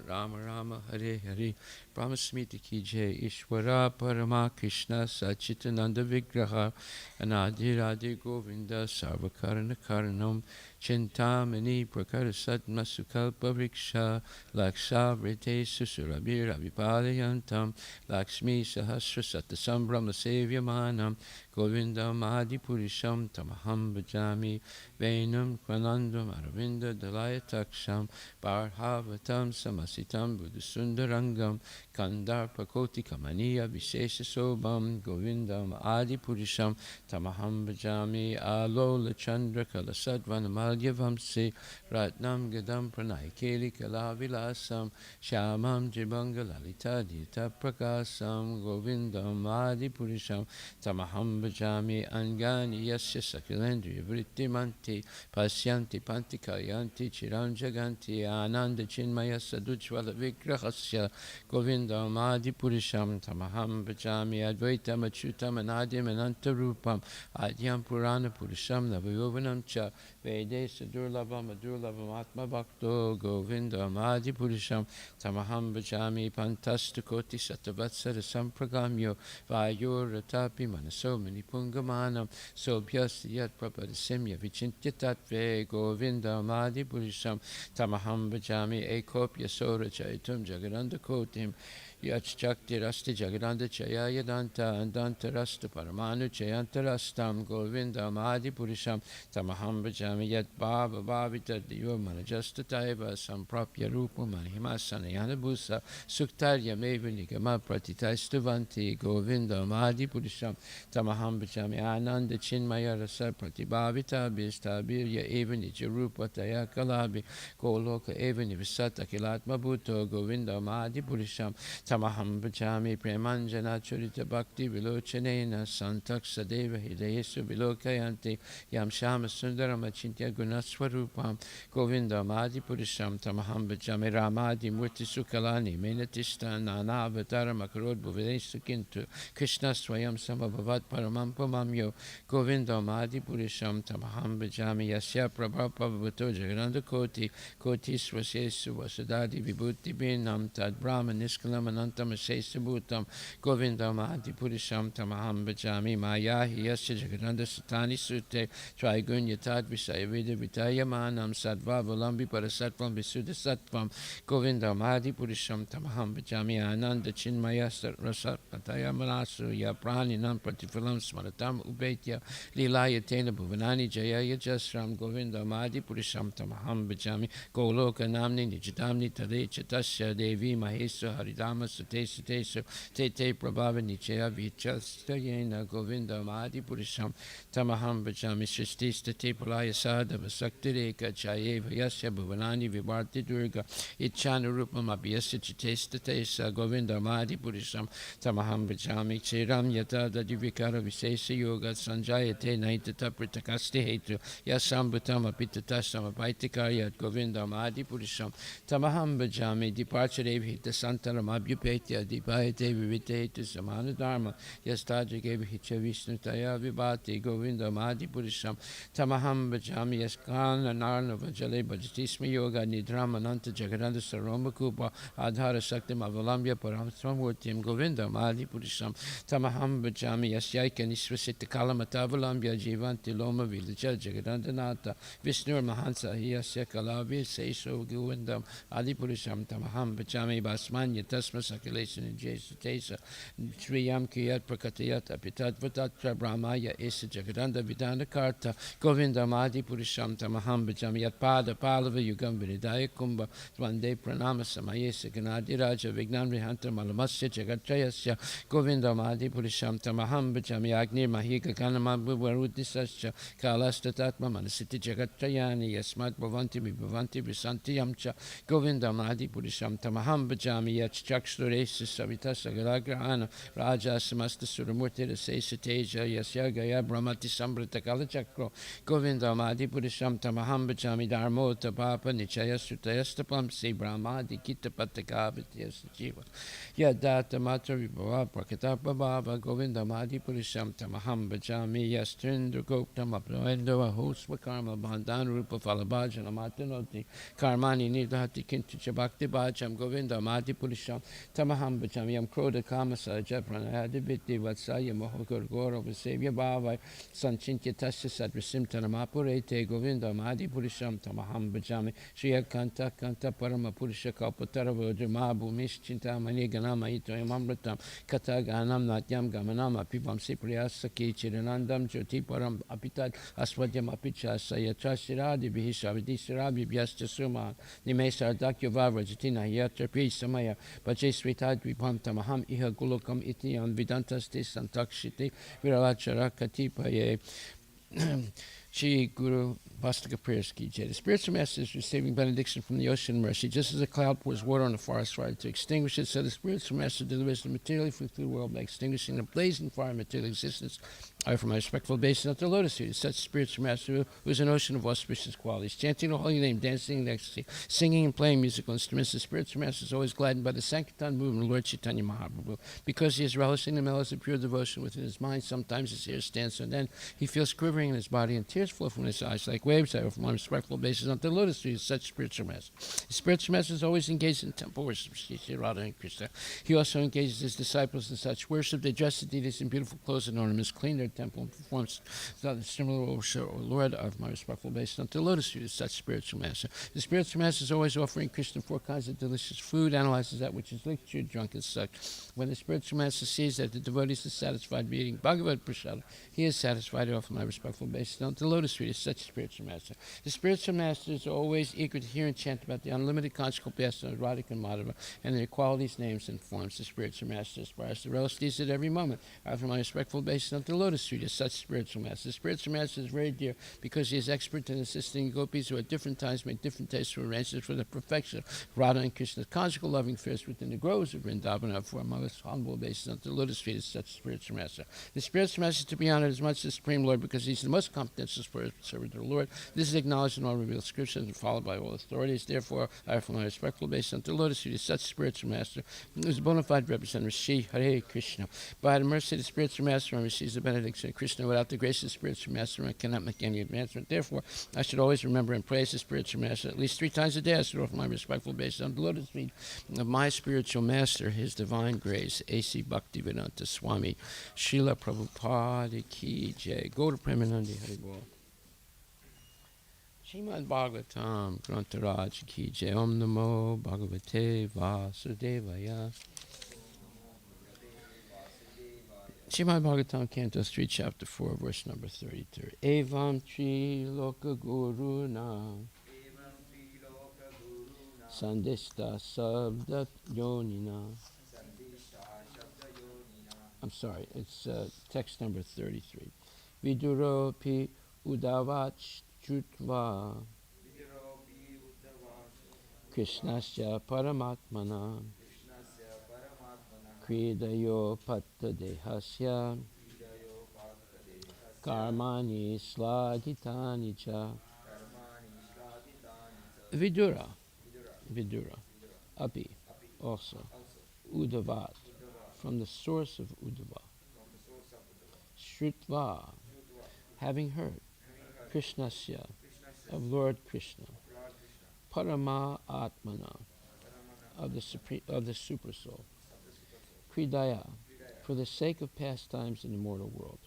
Rama Rama Hare Hare Brahmasmiti Ki Jai Ishwara Parama Krishna Sachitananda Vigraha Anadi Radhe Govinda Sarvakarana Karanam Chintamani Prakara Satma Sukalpa Vriksha Laksha Vrite Susurabir Abhipadayantam Lakshmi Sahasra Satasambram Sevyamanam Govindam Adipurisham Tamaham Bhajami Venam Kranandam Aravinda Dalayataksham Barhavatam Samasitam Buddhasundarangam Kandar Pakoti Kamaniya Vishesha Sobam Govindam Adipurisham Tamaham Bhajami Alola Chandra Kalasadvanamalya Vamsi Ratnam Gadam Pranayakeli Kalavilasam Shamam Jibanga Lalita Dita Prakasam Govindam Adipurisham Tamaham Bhajami Angani Yasya Sakalendriya Vrittimanti Pasyanti Panti Kayanti Chiram Jaganti Ananda Chinmaya Sadujvala Vigrahasya Govindam Adipurisham Tamaham Bhajami Advaitam Achyutam Anadim Anantarupam Adyam Purana Purusham Navayovanam Cha Vedesa Durlabam Adurlabam Atma Bhakto Govindam Adipurisham Tamaham Bhajami Pantastukoti Satavatsara Sampragamyo Vayor Ratapi Manasomani Pungamanam Sobhyasti Yat Prapadasimya Vichintya Tatve Govindam Adipurisham Tamaham Bhajami Ekopya Sora Chaitum Jagaranda Kotim Yachchakti Rasti Jagadanda Chaya Yadanta Andanta Rasta Paramanu Chayanta Rastam Govindam Adipurisham Tamaham Bhajami Yat Bhava Bhavita Diva Manajasta Taiva Samprapya Rupa Manihimasana Yanabusa Suktarya Meva Nigama Pratitaistavanti Govindam Adipurisham Tamaham Bhajami Ananda Chinmaya Rasa Pratibhavita Bistabirya Eva Nijarupa Taya Kalabi Goloka Eva Nivisata Kilatma Bhutto Govindam Adipurisham Tamaham Bhajami Premanjana Churita Bhakti Vilochanena Santak Sadeva Hidayesu Vilokayanti Yam Shama Sundaram Achintya Gunaswarupam Govindam Adipurisham Tamaham Bhajami Ramadi Murti Sukalani Menatista Nana Avataram Akarod Bhuvadesu Kintu Krishna Swayam Samabhavat Paramam Pamamyo Govindam Adipurisham Tamaham Bhajami Yasya Prabhapa Bhato Jagananda Koti Koti Swasesu Vasadadi Vibhuti Binam Tad Brahma Niskalam Anantam Asesa Bhutam Govindam Adipurisham Tamaham Bhajami Mayahi Yasya Jagananda Satani Sute Trigunya Tad Visaya Vida Vitaya Manam Sadva Valambi Parasatvam Visuddha Sattvam Govindam Adipurisham Tamaham Bhajami Ananda Chinmaya Rasat Pataya Manasu Ya Praninam Pratifalam Smaratam Ubetya Lilaya Tena Bhuvanani Jaya Jasram Govindam Adipurisham Tamaham Bhajami Goloka Namni Nijadamni Tade Chatasya Devi Mahesa Haridama Sute Sutesu Tete Prabhava Nichaya Vichastayena Govindam Adipurisham Tamaham Bhajami Shristista Te Palaya Sadhava Saktireka Chayeva Yasya Bhuvanani Vibharti Durga Ichana Rupam Abhyasya Chitesta Tesa Govindam Adipurisham Tamaham Bhajami Ksiram Yata Dadivikara Visesa Yoga Sanjayate Naitata Pritakasti Hetu Yasambhutam Apitatasam Apaitikarya Govindam Adipurisham Tamaham Bhajami Departure Hita Santaram Abhyupetya Dipayate Vivitetu Samana Dharma Yastaja Hicha Vishnu Taya Vibhati Govindam Adipurisham Tamaham Bhajami Yaskana Narna Vajale Bhajatisma Yoga Nidrama Nanta Jagadanda Saroma Kupa Adhara Saktim Avalambya Paramsramurtim Govindam Adipurisham Tamaham Bhajami Yasyaika Nisvasita Kalamatavalamya Jivanti Loma Vilaja Jagadanda Nata Vishnu Mahansa Yasya Kalavi Sesho Govindam Adipurisham Tamaham Bhajami Basmanya Tasma Sakalation in Jesu Tesa Sriyam Kiyat Prakatayat Apitat Vatatra Brahmaya Esa Jagadanda Vidana Karta Govindam Adipurisham Tamaham Bhajami Yat Pada Palava Yugam Viridaya Kumbha Tvande Pranama Samayesa Ganadi Raja Vignan Rihanta Malamasya Jagatrayasya Govindam Adipurisham Tamaham Bhajami Agni Mahika Kanama Varudisasya Kalasta Tatma Manasiti Jagatrayani Yasmat Bhavanti Vibhavanti Visanti Yamcha Govindam Adipurisham Tamaham Bhajami Yat Chakshuresa Savita Sagalagrahana Raja Samasta Suramurti Rasesa Teja Yasya Gaya Brahmati Sambrata Kalachakro Govindam Madi Purisham Tamaham Bachami Dharmota Papa Nichaya Sutayastapam Se Brahmadi Kita Patakavati Jiva Yadata Matra Vibhava Prakatapa Baba Govinda Madi Purisham Tamaham Bachami Yastrindra Goptam Apnoendo Ahosva Karma Bandhan Rupa Falabhajan Amatanoti Karmani Nidhati Kintu Chabakti Bhajam Govinda Madi Purisham Tamaham Bachami Yam Kroda Kamasa Japranadi Viti Vatsaya Mohokur Goro Vasevya Bhava Sanchintya Tasya Sadrasim Tanamapurete Govinda Madi Purisham Tamaham Bajami Shriya Kanta Kanta Parama Purusha Kalpatara Vajamabu Mischinta Mani Ganama Ito Amamratam Kata Ganam Natyam Gamanama Pipam Sipriyasaki Chiranandam Jyoti Param Apitat Aswadyam Apicha Sayatra Shiradi Bihishavidi Shirabi Vyasta Suma Nimesar Dakyo Vavra Jatina Yatra Pi Samaya Bajay Sritad Vipam Tamaham Iha Gulokam Itiyan Vidantaste Santakshiti Viravachara Katipaye Shri Guru Vastika prayers ki jai. The spiritual master is receiving benediction from the ocean mercy. Just as a cloud pours water on a forest fire to extinguish it, so the spiritual master delivers the materially fruitful world by extinguishing the blazing fire of material existence. I offer my respectful obeisance at the lotus feet of such spiritual master who is an ocean of auspicious qualities. Chanting the holy name, dancing in ecstasy, singing and playing musical instruments, the spiritual master is always gladdened by the Sankirtan movement of Lord Chaitanya Mahaprabhu. Because he is relishing the mellows of pure devotion within his mind, sometimes his hair stands, so then he feels quivering in his body and tears flow from his eyes like waves. I offer my respectful obeisance at the lotus feet of such spiritual master. The spiritual master is always engaged in temple worship of Sri Radha and Krishna. He also engages his disciples in such worship. They dress the deities in beautiful clothes and ornaments, clean their temple, and perform similar worship. O Lord, I offer my respectful obeisance unto the lotus feet of such spiritual master. The spiritual master is always offering Krishna 4 kinds of delicious food, analyzes that which is lectured, drunk, and such. When the spiritual master sees that the devotees are satisfied by eating Bhagavad Prasada, he is satisfied. I offer my respectful obeisance unto the lotus feet of such spiritual master. The spiritual master is always eager to hear and chant about the unlimited conjugal passion of Radhika and Madhava and their qualities, names, and forms. The spiritual master aspires to relish these at every moment. I offer my respectful obeisance unto the lotus feet of such spiritual master. The spiritual master is very dear because he is expert in assisting gopis who at different times make different tasteful arrangements for the perfection of Radha and Krishna's conjugal loving affairs within the groves of Vrindavan. I offer my most humble obeisance unto the lotus feet of such spiritual master. The spiritual master is to be honored as much as the Supreme Lord because he's the most competent servant of the Lord. This is acknowledged in all revealed scriptures and followed by all authorities. Therefore, I offer my respectful obeisance unto the lotus feet of such spiritual master who is a bona fide representative of Shri Hare Krishna. By the mercy of the spiritual master, one receives the benediction of Krishna. Without the grace of the spiritual master, one cannot make any advancement. Therefore, I should always remember and praise the spiritual master at least 3 times a day. I should offer my respectful obeisance unto the lotus feet of my spiritual master, His Divine Grace, A.C. Bhaktivedanta Swami, Srila Prabhupada Ki Jai. Go to Premanandi Hari Bol. Srimad Bhagavatam Grantaraj Ki Jai. Om Namo Bhagavate Vasudevaya. Srimad Bhagavatam, Canto 3, Chapter 4, verse number 33. Evam Tri Loka Guru Na Sandista Sabda Yonina. I'm sorry, it's text number 33. Viduropi Udavach Chutva Krishnasya Paramatmana Kridayo Patta Dehasya Karmani Slagitani Cha Vidura Api also Udavat from the source of Udava Shrutva having heard Krishnasya of Lord Krishna Parama Atmana of the Super Soul Kridaya for the sake of pastimes in the mortal world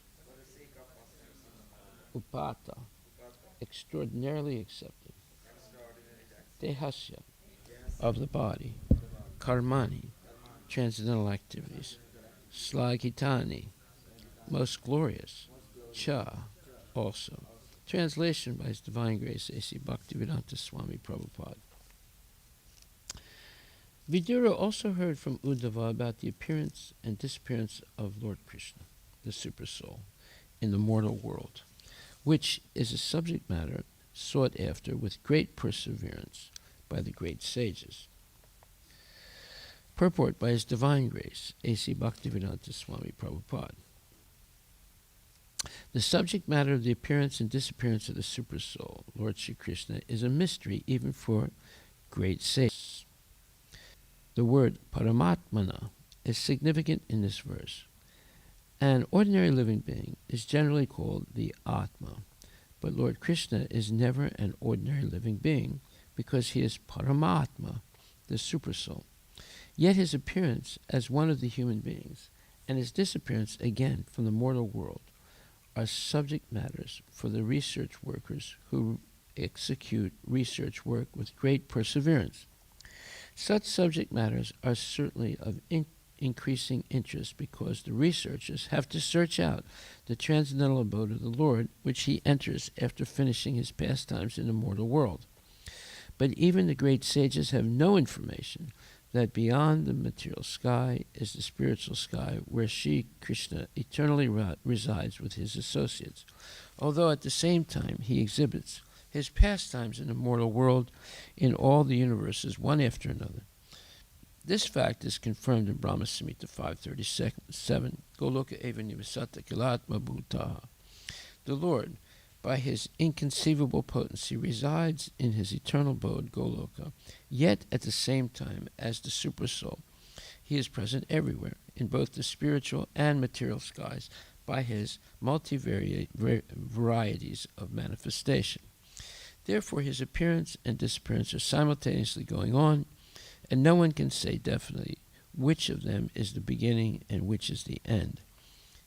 Upata extraordinarily accepted Dehasya of the body Karmani transcendental activities Slagitani most glorious Cha also. Translation by His Divine Grace, A.C. Bhaktivedanta Swami Prabhupada. Vidura also heard from Uddhava about the appearance and disappearance of Lord Krishna, the Super Soul, in the mortal world, which is a subject matter sought after with great perseverance by the great sages. Purport by His Divine Grace, A.C. Bhaktivedanta Swami Prabhupada. The subject matter of the appearance and disappearance of the Supersoul, Lord Sri Krishna, is a mystery even for great sages. The word Paramatmana is significant in this verse. An ordinary living being is generally called the Atma, but Lord Krishna is never an ordinary living being because he is Paramatma, the Supersoul. Yet his appearance as one of the human beings and his disappearance again from the mortal world are subject matters for the research workers who execute research work with great perseverance. Such subject matters are certainly of increasing interest because the researchers have to search out the transcendental abode of the Lord, which he enters after finishing his pastimes in the mortal world. But even the great sages have no information that beyond the material sky is the spiritual sky where Sri Krishna eternally resides with his associates, although at the same time he exhibits his pastimes in the mortal world in all the universes one after another. This fact is confirmed in Brahma Samhita 5:37, Goloka eva nivasata kilatma bhutaha. The Lord, by his inconceivable potency, resides in his eternal abode, Goloka, yet at the same time, as the Supersoul, he is present everywhere, in both the spiritual and material skies, by his multi-varieties of manifestation. Therefore, his appearance and disappearance are simultaneously going on, and no one can say definitely which of them is the beginning and which is the end.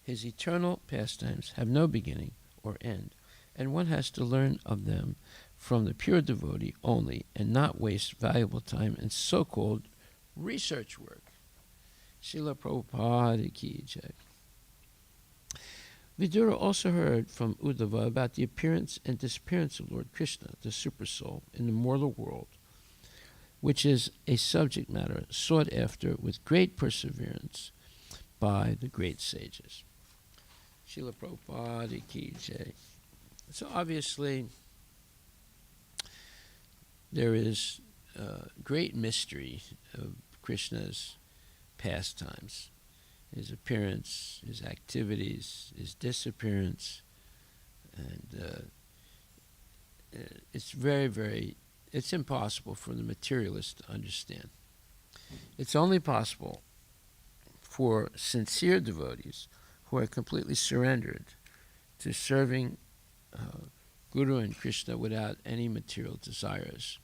His eternal pastimes have no beginning or end, and one has to learn of them from the pure devotee only and not waste valuable time in so-called research work. Srila Prabhupada ki jai. Vidura also heard from Uddhava about the appearance and disappearance of Lord Krishna, the Supersoul, in the mortal world, which is a subject matter sought after with great perseverance by the great sages. Srila Prabhupada ki jai. So obviously, there is great mystery of Krishna's pastimes, his appearance, his activities, his disappearance, and it's it's impossible for the materialist to understand. It's only possible for sincere devotees who are completely surrendered to serving Guru and Krishna without any material desires,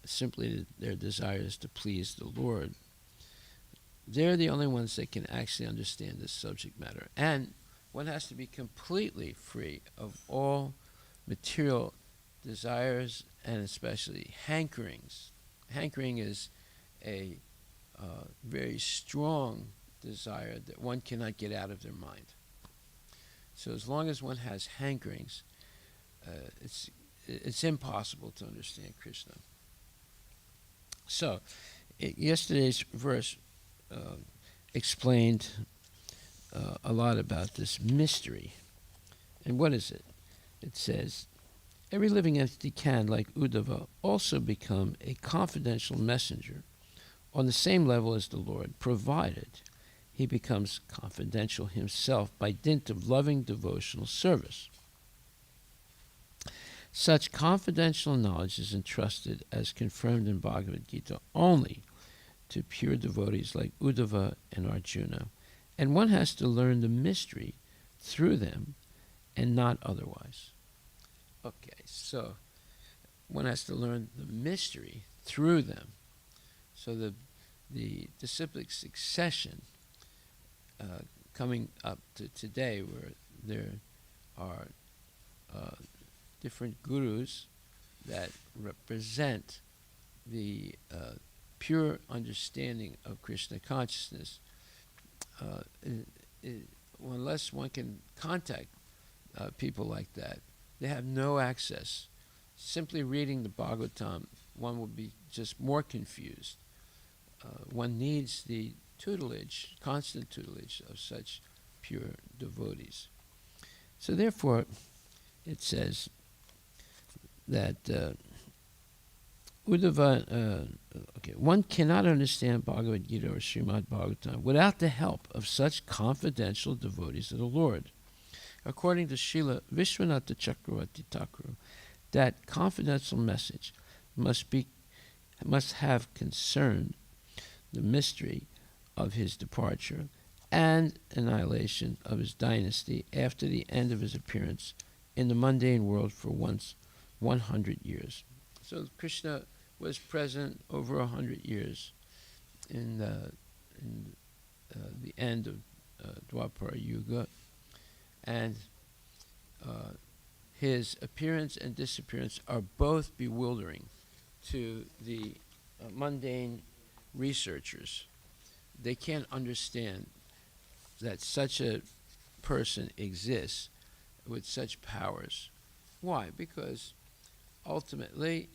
simply their desires to please the Lord. They're the only ones that can actually understand this subject matter. And one has to be completely free of all material desires and especially hankerings. Hankering is a very strong desire that one cannot get out of their mind. So as long as one has hankerings, it's impossible to understand Krishna. So, yesterday's verse explained a lot about this mystery. And what is it? It says, every living entity can, like Uddhava, also become a confidential messenger on the same level as the Lord, provided he becomes confidential himself by dint of loving devotional service. Such confidential knowledge is entrusted, as confirmed in Bhagavad Gita, only to pure devotees like Uddhava and Arjuna, and one has to learn the mystery through them and not otherwise. Okay, so one has to learn the mystery through them. So the disciplic succession coming up to today, where there are different gurus that represent the pure understanding of Krishna consciousness, unless one can contact people like that, they have no access. Simply reading the Bhagavatam, one will be just more confused. One needs the tutelage, constant tutelage of such pure devotees. So therefore, it says that Uddhava, one cannot understand Bhagavad Gita or Srimad Bhagavatam without the help of such confidential devotees of the Lord. According to Srila Vishwanatha Chakravarti Thakur, that confidential message must have concerned the mystery of his departure and annihilation of his dynasty after the end of his appearance in the mundane world for once 100 years. So Krishna was present over 100 years in the end of Dwapara Yuga, and his appearance and disappearance are both bewildering to the mundane researchers. They can't understand that such a person exists with such powers. Why? Because ultimately,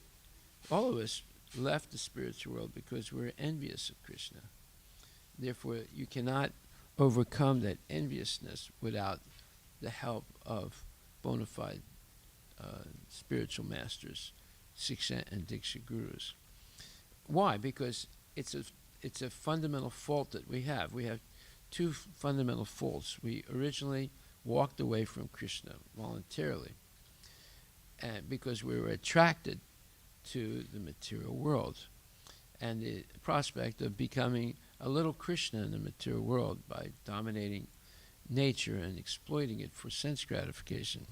all of us left the spiritual world because we're envious of Krishna. Therefore, you cannot overcome that enviousness without the help of bona fide spiritual masters, Siksha and Diksha gurus. Why? Because it's a fundamental fault that we have. We have two fundamental faults. We originally walked away from Krishna voluntarily, and because we were attracted to the material world and the prospect of becoming a little Krishna in the material world by dominating nature and exploiting it for sense gratification.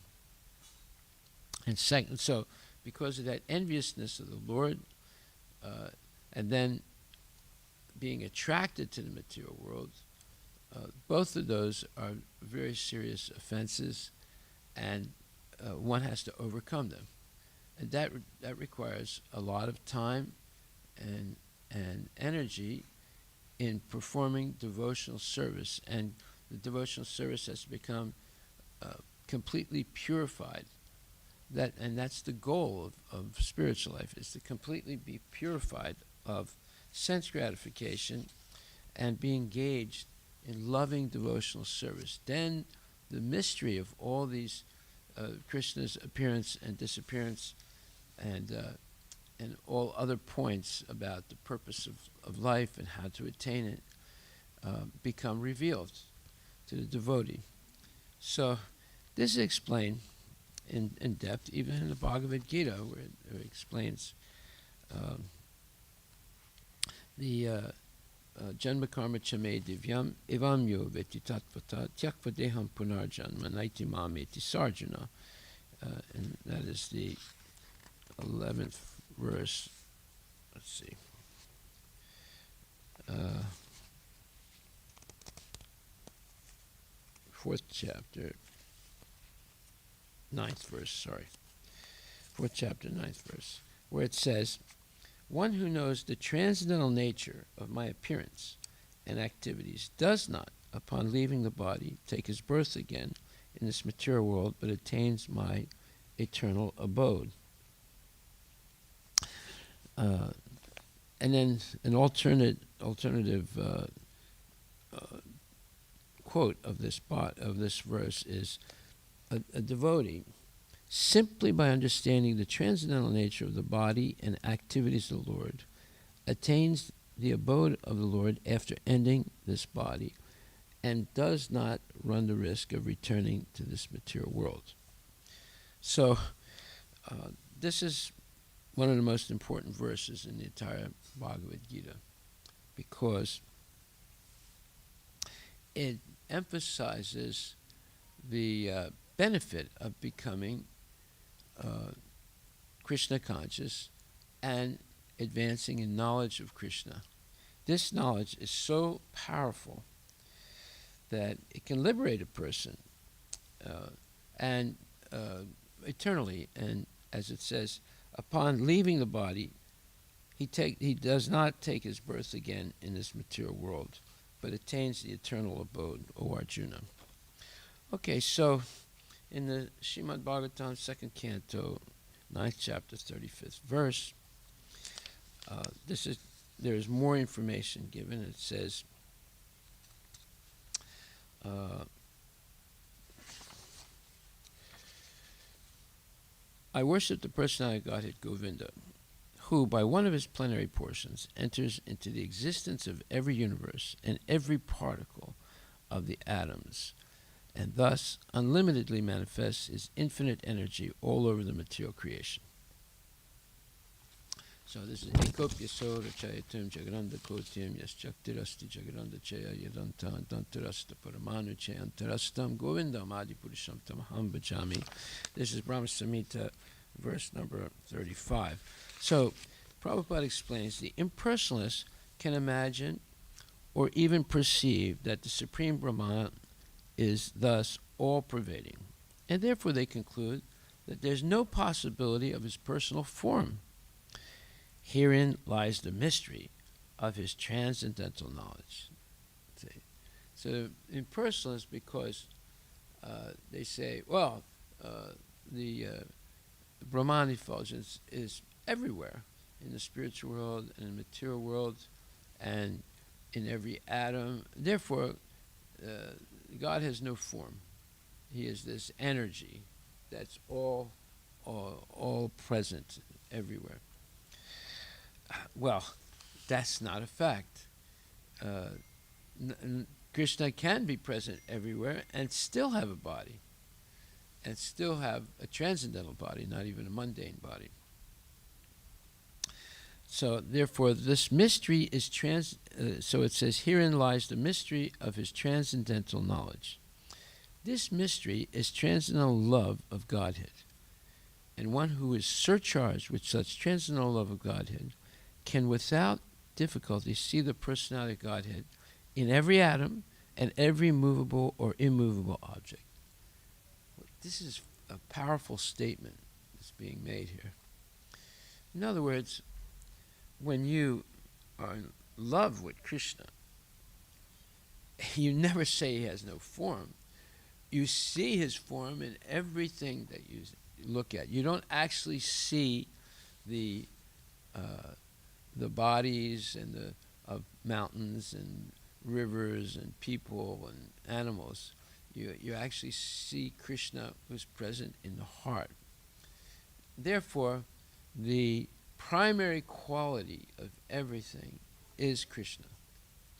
And second, so because of that enviousness of the Lord, and then being attracted to the material world, both of those are very serious offenses, and one has to overcome them. And that requires a lot of time and energy in performing devotional service, and the devotional service has to become completely purified. That's the goal of spiritual life, is to completely be purified of sense gratification and be engaged in loving devotional service. Then the mystery of all these Krishna's appearance and disappearance and all other points about the purpose of life and how to attain it become revealed to the devotee. So this is explained in depth, even in the Bhagavad Gita, where it explains the Janma Karma Chame Divyam Evam Yo Veti Tatvata Tyakva Deham Punarjanma Naiti Mameti Sarjana. And that is the 11th verse. Let's see. 4th chapter, 9th verse, sorry. 4th chapter, 9th verse, where it says, "One who knows the transcendental nature of my appearance and activities does not, upon leaving the body, take his birth again in this material world, but attains my eternal abode." And then an alternative quote of this verse is, a devotee, simply by understanding the transcendental nature of the body and activities of the Lord, attains the abode of the Lord after ending this body, and does not run the risk of returning to this material world. So this is one of the most important verses in the entire Bhagavad Gita, because it emphasizes the benefit of becoming Krishna conscious and advancing in knowledge of Krishna. This knowledge is so powerful that it can liberate a person and eternally. And as it says, upon leaving the body, he does not take his birth again in this material world, but attains the eternal abode, O Arjuna. Okay, so in the Srimad Bhagavatam 2nd Canto, 9th chapter, 35th verse, there is more information given. It says, "I worship the personality of Godhead Govinda, who by one of his plenary portions enters into the existence of every universe and every particle of the atoms, and thus unlimitedly manifests his infinite energy all over the material creation. So this is Ekopya Sora Chayatum Jagranda Kotyam Yaschaktirasti Jagranda Chaya Yadanta Dantarasta Paramanu Chayantarastam Govindam Adipurisham Tamaham Bhajami. This is Brahma Samhita, verse number 35. So Prabhupada explains the impersonalists can imagine or even perceive that the Supreme Brahman is thus all-pervading, and therefore they conclude that there's no possibility of his personal form. Herein lies the mystery of his transcendental knowledge. See? So impersonalists, because they say, well, the Brahman effulgence is everywhere, in the spiritual world, and in the material world, and in every atom. Therefore, God has no form. He is this energy that's all present everywhere. Well, that's not a fact. Krishna can be present everywhere and still have a body, and still have a transcendental body, not even a mundane body. So therefore, this mystery is so it says, herein lies the mystery of his transcendental knowledge. This mystery is transcendental love of Godhead. And one who is surcharged with such transcendental love of Godhead can without difficulty see the personality of Godhead in every atom and every movable or immovable object. This is a powerful statement that's being made here. In other words, when you are in love with Krishna, you never say he has no form. You see his form in everything that you look at. You don't actually see the bodies and of mountains and rivers and people and animals. You actually see Krishna, who's present in the heart. Therefore, the primary quality of everything is Krishna.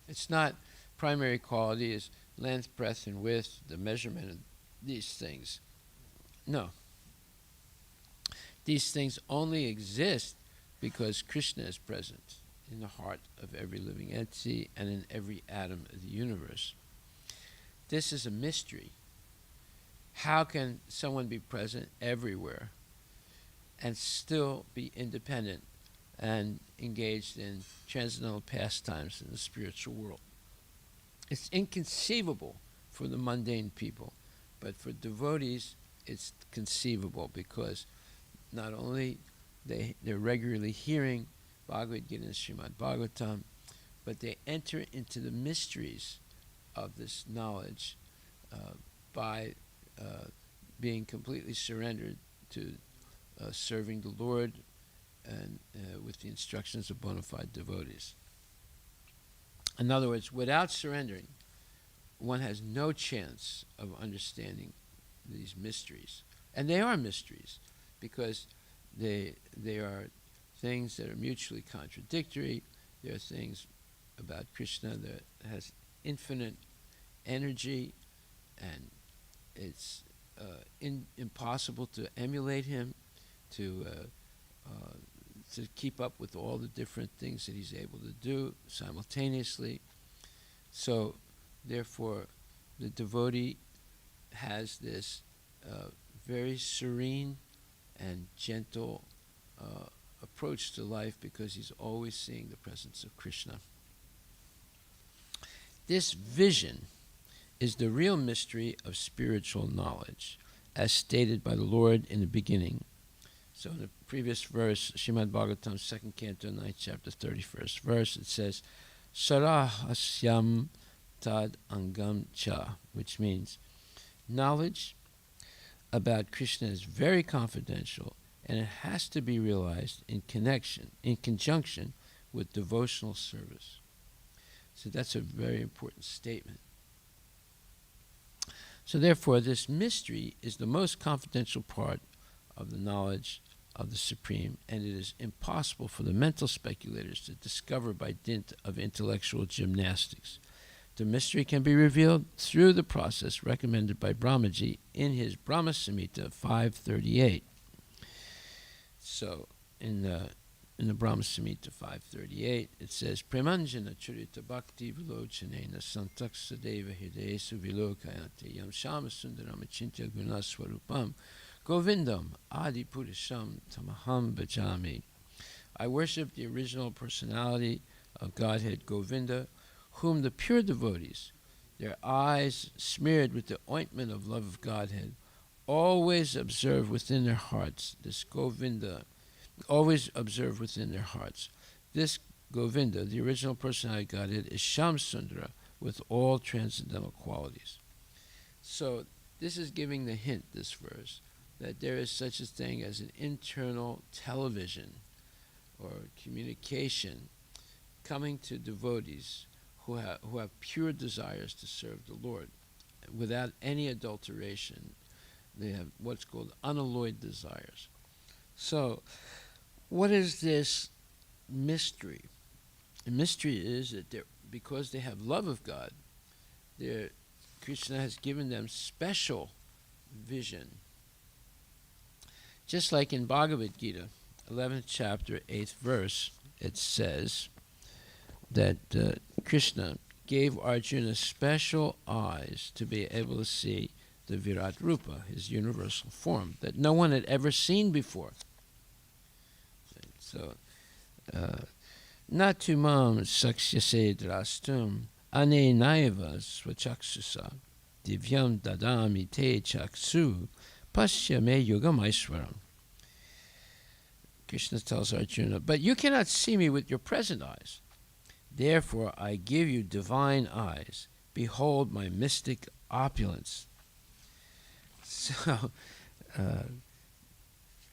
It's not primary quality is length, breadth, and width, the measurement of these things. No. These things only exist because Krishna is present in the heart of every living entity and in every atom of the universe. This is a mystery. How can someone be present everywhere and still be independent and engaged in transcendental pastimes in the spiritual world? It's inconceivable for the mundane people, but for devotees it's conceivable, because not only they're regularly hearing Bhagavad Gita and Srimad Bhagavatam, but they enter into the mysteries of this knowledge by being completely surrendered to serving the Lord and with the instructions of bona fide devotees. In other words, without surrendering, one has no chance of understanding these mysteries. And they are mysteries, because they are things that are mutually contradictory. There are things about Krishna that has infinite energy, and it's impossible to emulate him, to keep up with all the different things that he's able to do simultaneously. So, therefore, the devotee has this very serene and gentle approach to life, because he's always seeing the presence of Krishna. This vision is the real mystery of spiritual knowledge, as stated by the Lord in the beginning. So in the previous verse, Srimad Bhagavatam, 2nd Canto, 9th chapter, 31st verse, it says, Sarahasyam tad angam cha, which means knowledge about Krishna is very confidential, and it has to be realized in conjunction with devotional service. So that's a very important statement. So therefore, this mystery is the most confidential part of the knowledge of the Supreme, and it is impossible for the mental speculators to discover by dint of intellectual gymnastics. The mystery can be revealed through the process recommended by Brahmaji in his Brahma Samhita 538. So, in the Brahma Samhita 538, it says, Premanjana Churita Bhakti Vilochanena Santaksa Deva Hidesu Vilokayante Yam Shama Sundaram Achintya Gunaswarupam Govindam Adi Purisham Tamaham Bhajami. I worship the original personality of Godhead Govinda, whom the pure devotees, their eyes smeared with the ointment of love of Godhead, always observe within their hearts. This Govinda, always observe within their hearts. This Govinda, the original personality of Godhead, is Shamsundara with all transcendental qualities. So this is giving the hint, this verse, that there is such a thing as an internal television or communication coming to devotees who have pure desires to serve the Lord without any adulteration. They have what's called unalloyed desires. So, what is this mystery? The mystery is that because they have love of God, Krishna has given them special vision. Just like in Bhagavad Gita, 11th chapter, 8th verse, it says that Krishna gave Arjuna special eyes to be able to see the Virat Rupa, his universal form, that no one had ever seen before. So, Natu mam saksyase drastum ane naiva swachaksusa divyam dadami te chaksu pasya me yugam aishwaram. Krishna tells Arjuna, but you cannot see me with your present eyes. Therefore I give you divine eyes. Behold my mystic opulence. So,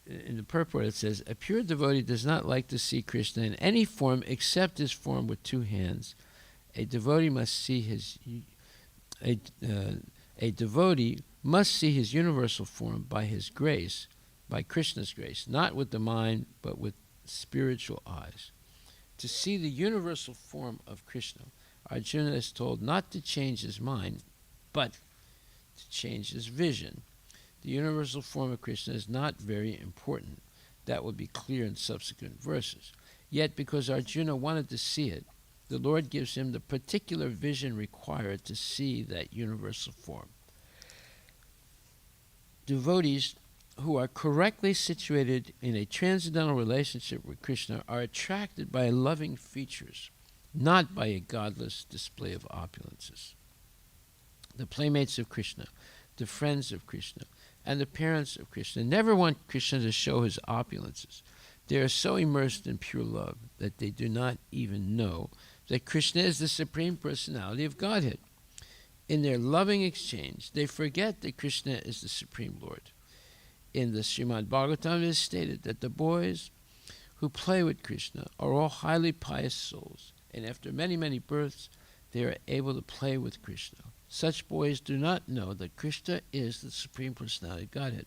in the purport it says, a pure devotee does not like to see Krishna in any form except his form with two hands. A devotee must see his universal form by his grace, by Krishna's grace, not with the mind, but with spiritual eyes. To see the universal form of Krishna, Arjuna is told not to change his mind, but to change his vision. The universal form of Krishna is not very important. That will be clear in subsequent verses. Yet, because Arjuna wanted to see it, the Lord gives him the particular vision required to see that universal form. Devotees who are correctly situated in a transcendental relationship with Krishna are attracted by loving features, not by a godless display of opulences. The playmates of Krishna, the friends of Krishna, and the parents of Krishna never want Krishna to show his opulences. They are so immersed in pure love that they do not even know that Krishna is the Supreme Personality of Godhead. In their loving exchange, they forget that Krishna is the Supreme Lord. In the Srimad Bhagavatam, it is stated that the boys who play with Krishna are all highly pious souls, and after many, many births, they are able to play with Krishna. Such boys do not know that Krishna is the Supreme Personality of Godhead.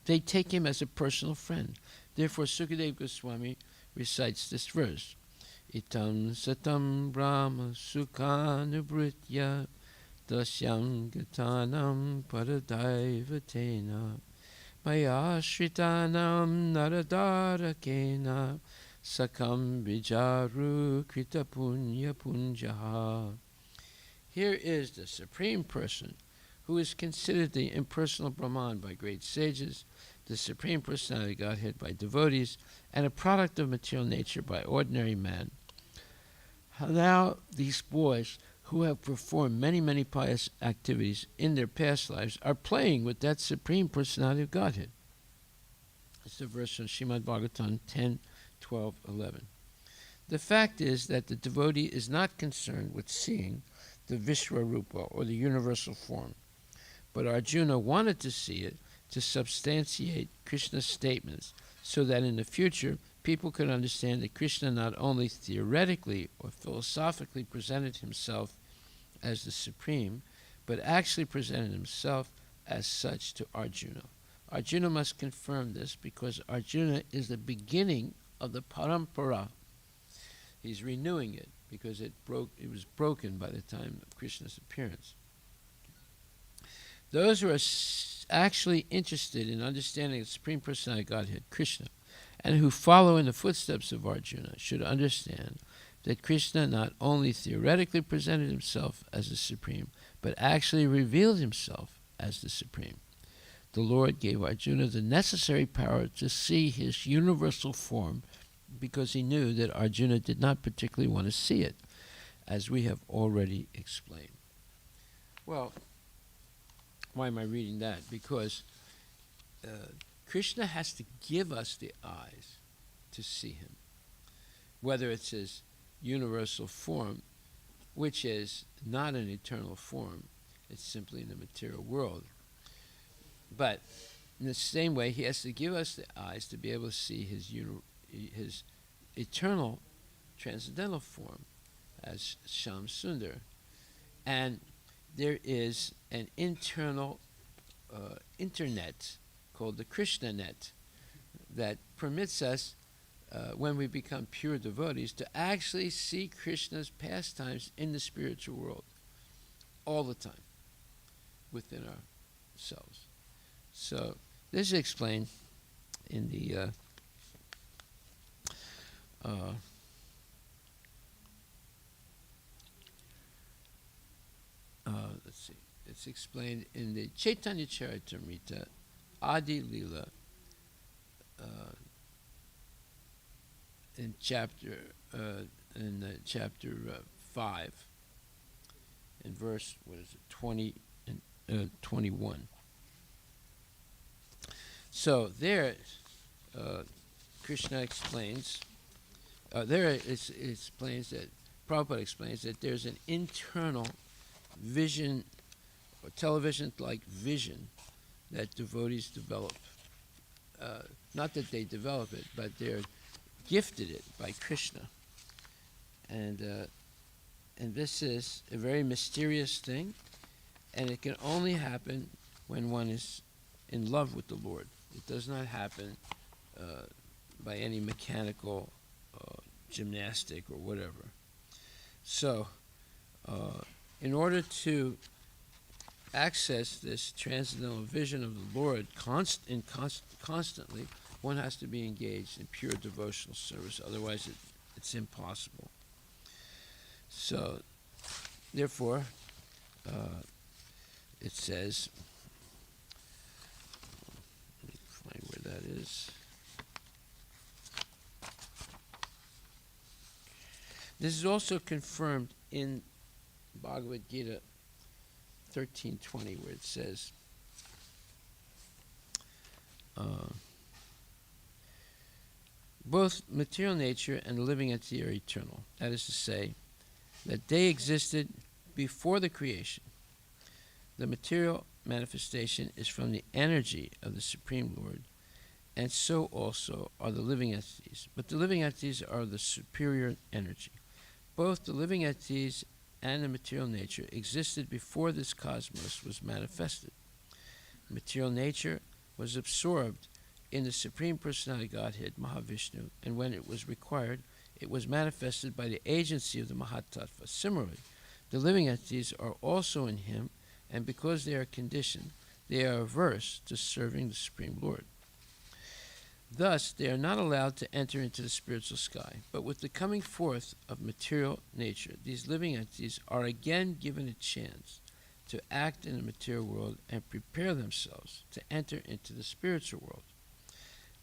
They take him as a personal friend. Therefore, Sukadeva Goswami recites this verse. Itam satam brahma sukhanubritya dasyam gatanam paradaivatena maya shritanam naradarakena sakam bijaru krita punya punjaha. Here is the Supreme Person, who is considered the impersonal Brahman by great sages, the Supreme Personality of Godhead by devotees, and a product of material nature by ordinary man. Now these boys, who have performed many, many pious activities in their past lives, are playing with that Supreme Personality of Godhead. It's a verse from Srimad Bhagavatam 10, 12, 11. The fact is that the devotee is not concerned with seeing the Vishwarupa, or the universal form. But Arjuna wanted to see it to substantiate Krishna's statements, so that in the future people could understand that Krishna not only theoretically or philosophically presented himself as the Supreme, but actually presented himself as such to Arjuna. Arjuna must confirm this because Arjuna is the beginning of the parampara. He's renewing it. because it was broken by the time of Krishna's appearance. Those who are actually interested in understanding the Supreme Personality of Godhead, Krishna, and who follow in the footsteps of Arjuna should understand that Krishna not only theoretically presented himself as the Supreme, but actually revealed himself as the Supreme. The Lord gave Arjuna the necessary power to see his universal form because he knew that Arjuna did not particularly want to see it, as we have already explained. Well, why am I reading that? Because Krishna has to give us the eyes to see him, whether it's his universal form, which is not an eternal form, it's simply in the material world. But in the same way, he has to give us the eyes to be able to see his eternal transcendental form as Sham Sundar. And there is an internal internet called the Krishna net that permits us, when we become pure devotees, to actually see Krishna's pastimes in the spiritual world all the time within ourselves. So this is explained in the let's see. It's explained in the Chaitanya Charitamrita, Adi Lila, in chapter 5, in verse 20 and 21. So there, Krishna explains. It explains that Prabhupada explains that there's an internal vision, or television-like vision, that devotees develop. Not that they develop it, but they're gifted it by Krishna. And this is a very mysterious thing, and it can only happen when one is in love with the Lord. It does not happen by any mechanical gymnastic or whatever. So, in order to access this transcendental vision of the Lord constantly, one has to be engaged in pure devotional service. Otherwise, it's impossible. So, therefore, it says, let me find where that is. This is also confirmed in Bhagavad Gita 13:20, where it says, both material nature and the living entity are eternal. That is to say, that they existed before the creation. The material manifestation is from the energy of the Supreme Lord, and so also are the living entities. But the living entities are the superior energy. Both the living entities and the material nature existed before this cosmos was manifested. Material nature was absorbed in the Supreme Personality Godhead, Mahavishnu, and when it was required, it was manifested by the agency of the Mahatattva. Similarly, the living entities are also in him, and because they are conditioned, they are averse to serving the Supreme Lord. Thus, they are not allowed to enter into the spiritual sky. But with the coming forth of material nature, these living entities are again given a chance to act in the material world and prepare themselves to enter into the spiritual world.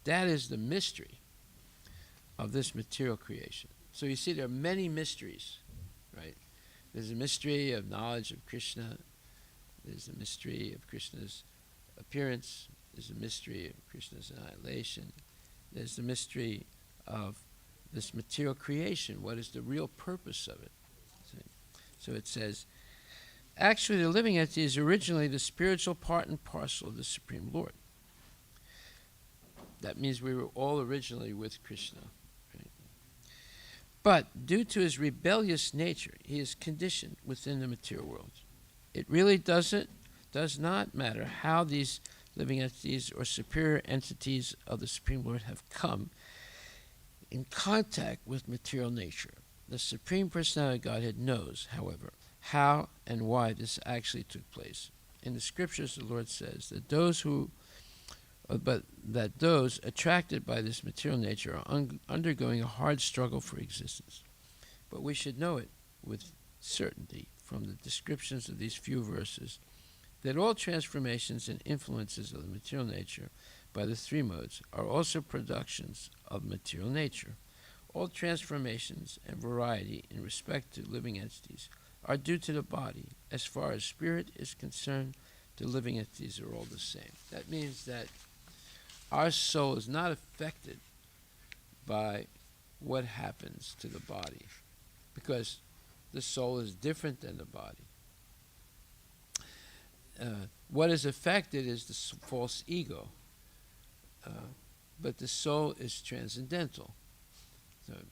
That is the mystery of this material creation. So you see, there are many mysteries, right? There's a mystery of knowledge of Krishna. There's a mystery of Krishna's appearance. There's a mystery of Krishna's annihilation. There's the mystery of this material creation. What is the real purpose of it? So it says, actually, the living entity is originally the spiritual part and parcel of the Supreme Lord. That means we were all originally with Krishna. Right? But due to his rebellious nature, he is conditioned within the material world. It really does not matter how these living entities or superior entities of the Supreme Lord have come in contact with material nature. The Supreme Personality of Godhead knows, however, how and why this actually took place. In the scriptures, the Lord says that those attracted by this material nature are undergoing a hard struggle for existence. But we should know it with certainty from the descriptions of these few verses that all transformations and influences of the material nature by the three modes are also productions of material nature. All transformations and variety in respect to living entities are due to the body. As far as spirit is concerned, the living entities are all the same. That means that our soul is not affected by what happens to the body, because the soul is different than the body. What is affected is the false ego, but the soul is transcendental.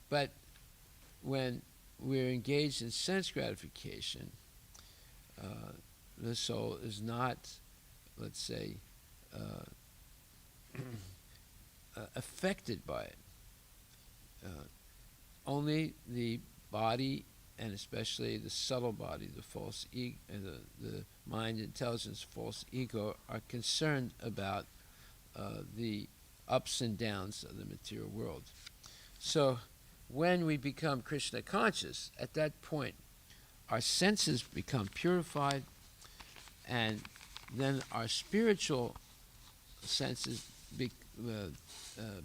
But when we're engaged in sense gratification, the soul is not, let's say, affected by it. Only the body, and especially the subtle body, the false ego, the mind, intelligence, false ego, are concerned about the ups and downs of the material world. So when we become Krishna conscious, at that point our senses become purified, and then our spiritual senses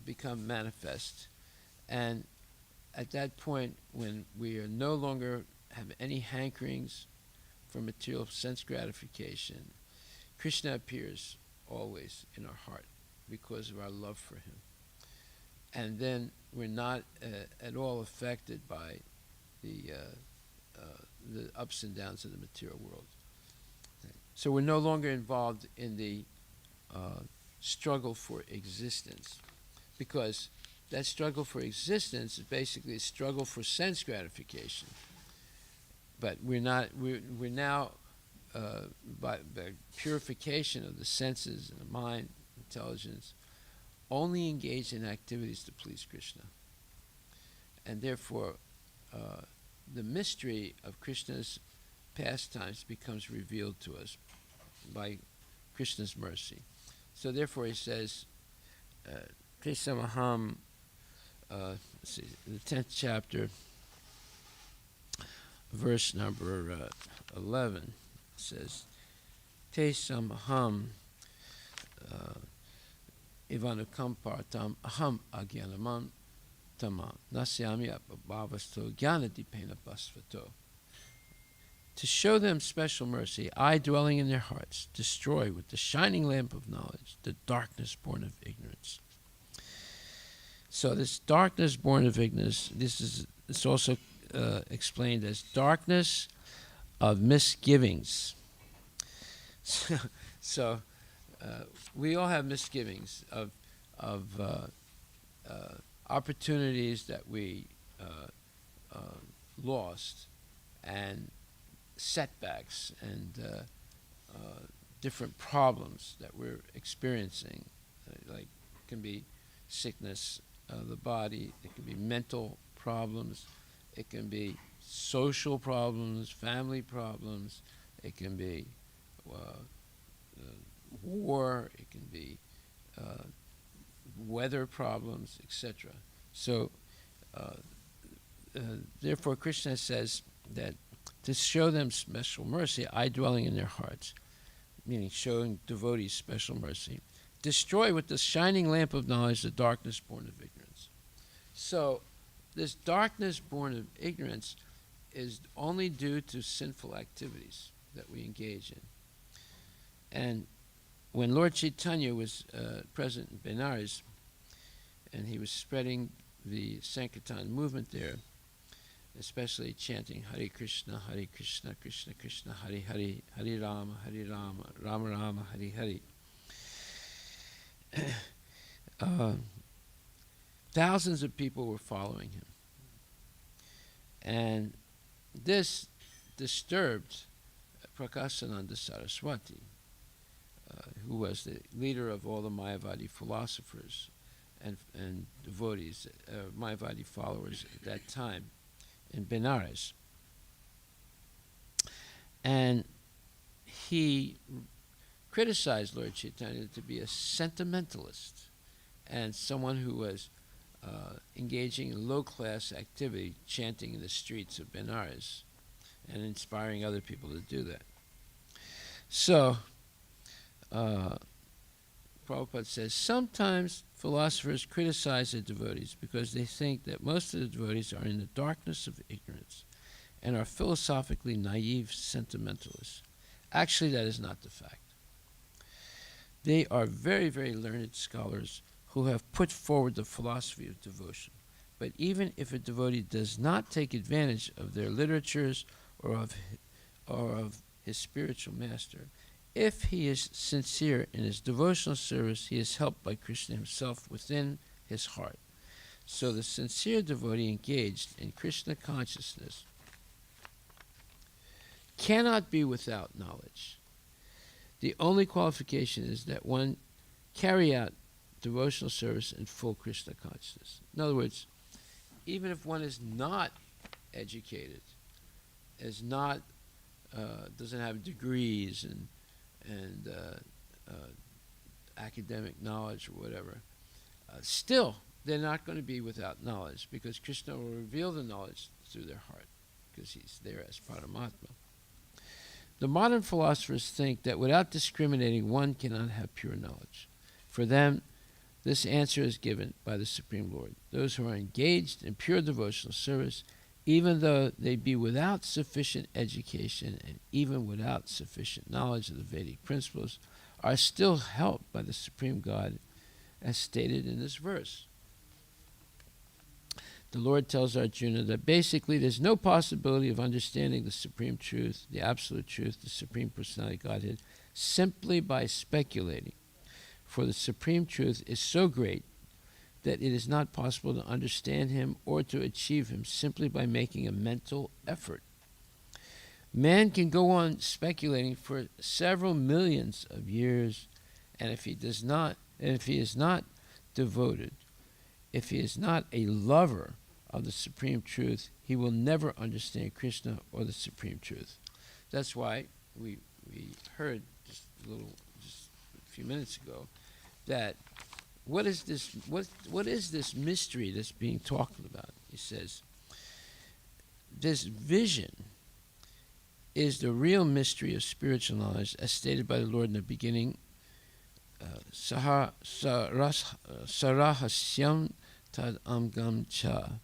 become manifest. And at that point, when we are no longer have any hankerings for material sense gratification, Krishna appears always in our heart because of our love for him. And then we're not at all affected by the ups and downs of the material world. So we're no longer involved in the struggle for existence, because that struggle for existence is basically a struggle for sense gratification. But we're now by purification of the senses and the mind, intelligence, only engaged in activities to please Krishna. And therefore, the mystery of Krishna's pastimes becomes revealed to us by Krishna's mercy. So therefore he says, Tesamaham, the 10th chapter, verse number 11, says, Tesamaham Ivanukampartam aham agyanamam tamam nasyami abhavasto jnanadipena basvato. To show them special mercy, I, dwelling in their hearts, destroy with the shining lamp of knowledge the darkness born of ignorance. So this darkness born of ignorance, it's also explained as darkness of misgivings. So we all have misgivings of opportunities that we lost, and setbacks, and different problems that we're experiencing. Like, it can be sickness of the body, it can be mental problems, it can be social problems, family problems, it can be war, it can be weather problems, etc. So therefore Krishna says that to show them special mercy, I, dwelling in their hearts, meaning showing devotees special mercy, destroy with the shining lamp of knowledge the darkness born of ignorance. So this darkness born of ignorance is only due to sinful activities that we engage in. And when Lord Chaitanya was present in Benares, and he was spreading the Sankirtan movement there, especially chanting Hare Krishna, Krishna Krishna, Hare Hare, Hare Rama, Rama Rama, Hare Hare. Thousands of people were following him. And this disturbed Prakasananda Saraswati, who was the leader of all the Mayavadi philosophers and devotees, Mayavadi followers at that time. in Benares. And he criticized Lord Chaitanya to be a sentimentalist and someone who was engaging in low-class activity, chanting in the streets of Benares and inspiring other people to do that. So, Prabhupada says, sometimes philosophers criticize the devotees because they think that most of the devotees are in the darkness of ignorance and are philosophically naive sentimentalists. Actually, that is not the fact. They are very, very learned scholars who have put forward the philosophy of devotion. But even if a devotee does not take advantage of their literatures or of his spiritual master, if he is sincere in his devotional service, he is helped by Krishna himself within his heart. So the sincere devotee engaged in Krishna consciousness cannot be without knowledge. The only qualification is that one carry out devotional service in full Krishna consciousness. In other words, even if one is not educated, is not doesn't have degrees and academic knowledge or whatever, still they're not going to be without knowledge, because Krishna will reveal the knowledge through their heart, because he's there as Paramatma. The modern philosophers think that without discriminating, one cannot have pure knowledge. For them, this answer is given by the Supreme Lord. Those who are engaged in pure devotional service, even though they be without sufficient education and even without sufficient knowledge of the Vedic principles, are still helped by the Supreme God, as stated in this verse. The Lord tells Arjuna that basically there's no possibility of understanding the Supreme Truth, the Absolute Truth, the Supreme Personality Godhead, simply by speculating. For the Supreme Truth is so great that it is not possible to understand Him or to achieve Him simply by making a mental effort. Man can go on speculating for several millions of years, and if he is not devoted, if he is not a lover of the Supreme Truth, he will never understand Krishna or the Supreme Truth. That's why we heard just a few minutes ago that what is this mystery that's being talked about? He says, this vision is the real mystery of spiritual knowledge, as stated by the Lord in the beginning. Sarahasyam tad amgam cha.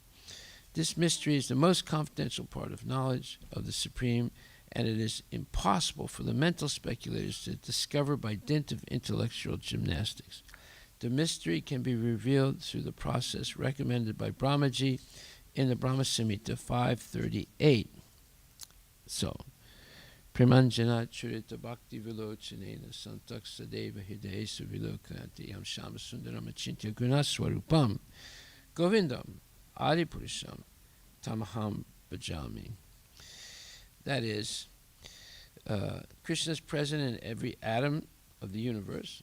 This mystery is the most confidential part of knowledge of the Supreme, and it is impossible for the mental speculators to discover by dint of intellectual gymnastics. The mystery can be revealed through the process recommended by Brahmaji in the Brahma Samhita 538. So, Premanjana Churita Bhakti Vilochanena Santak Sadeva Hidesa Vilokanti Yam Shama Sundaram Achintya Gunaswarupam Govindam Adipurisham Tamaham Bhajami. That is, Krishna is present in every atom of the universe.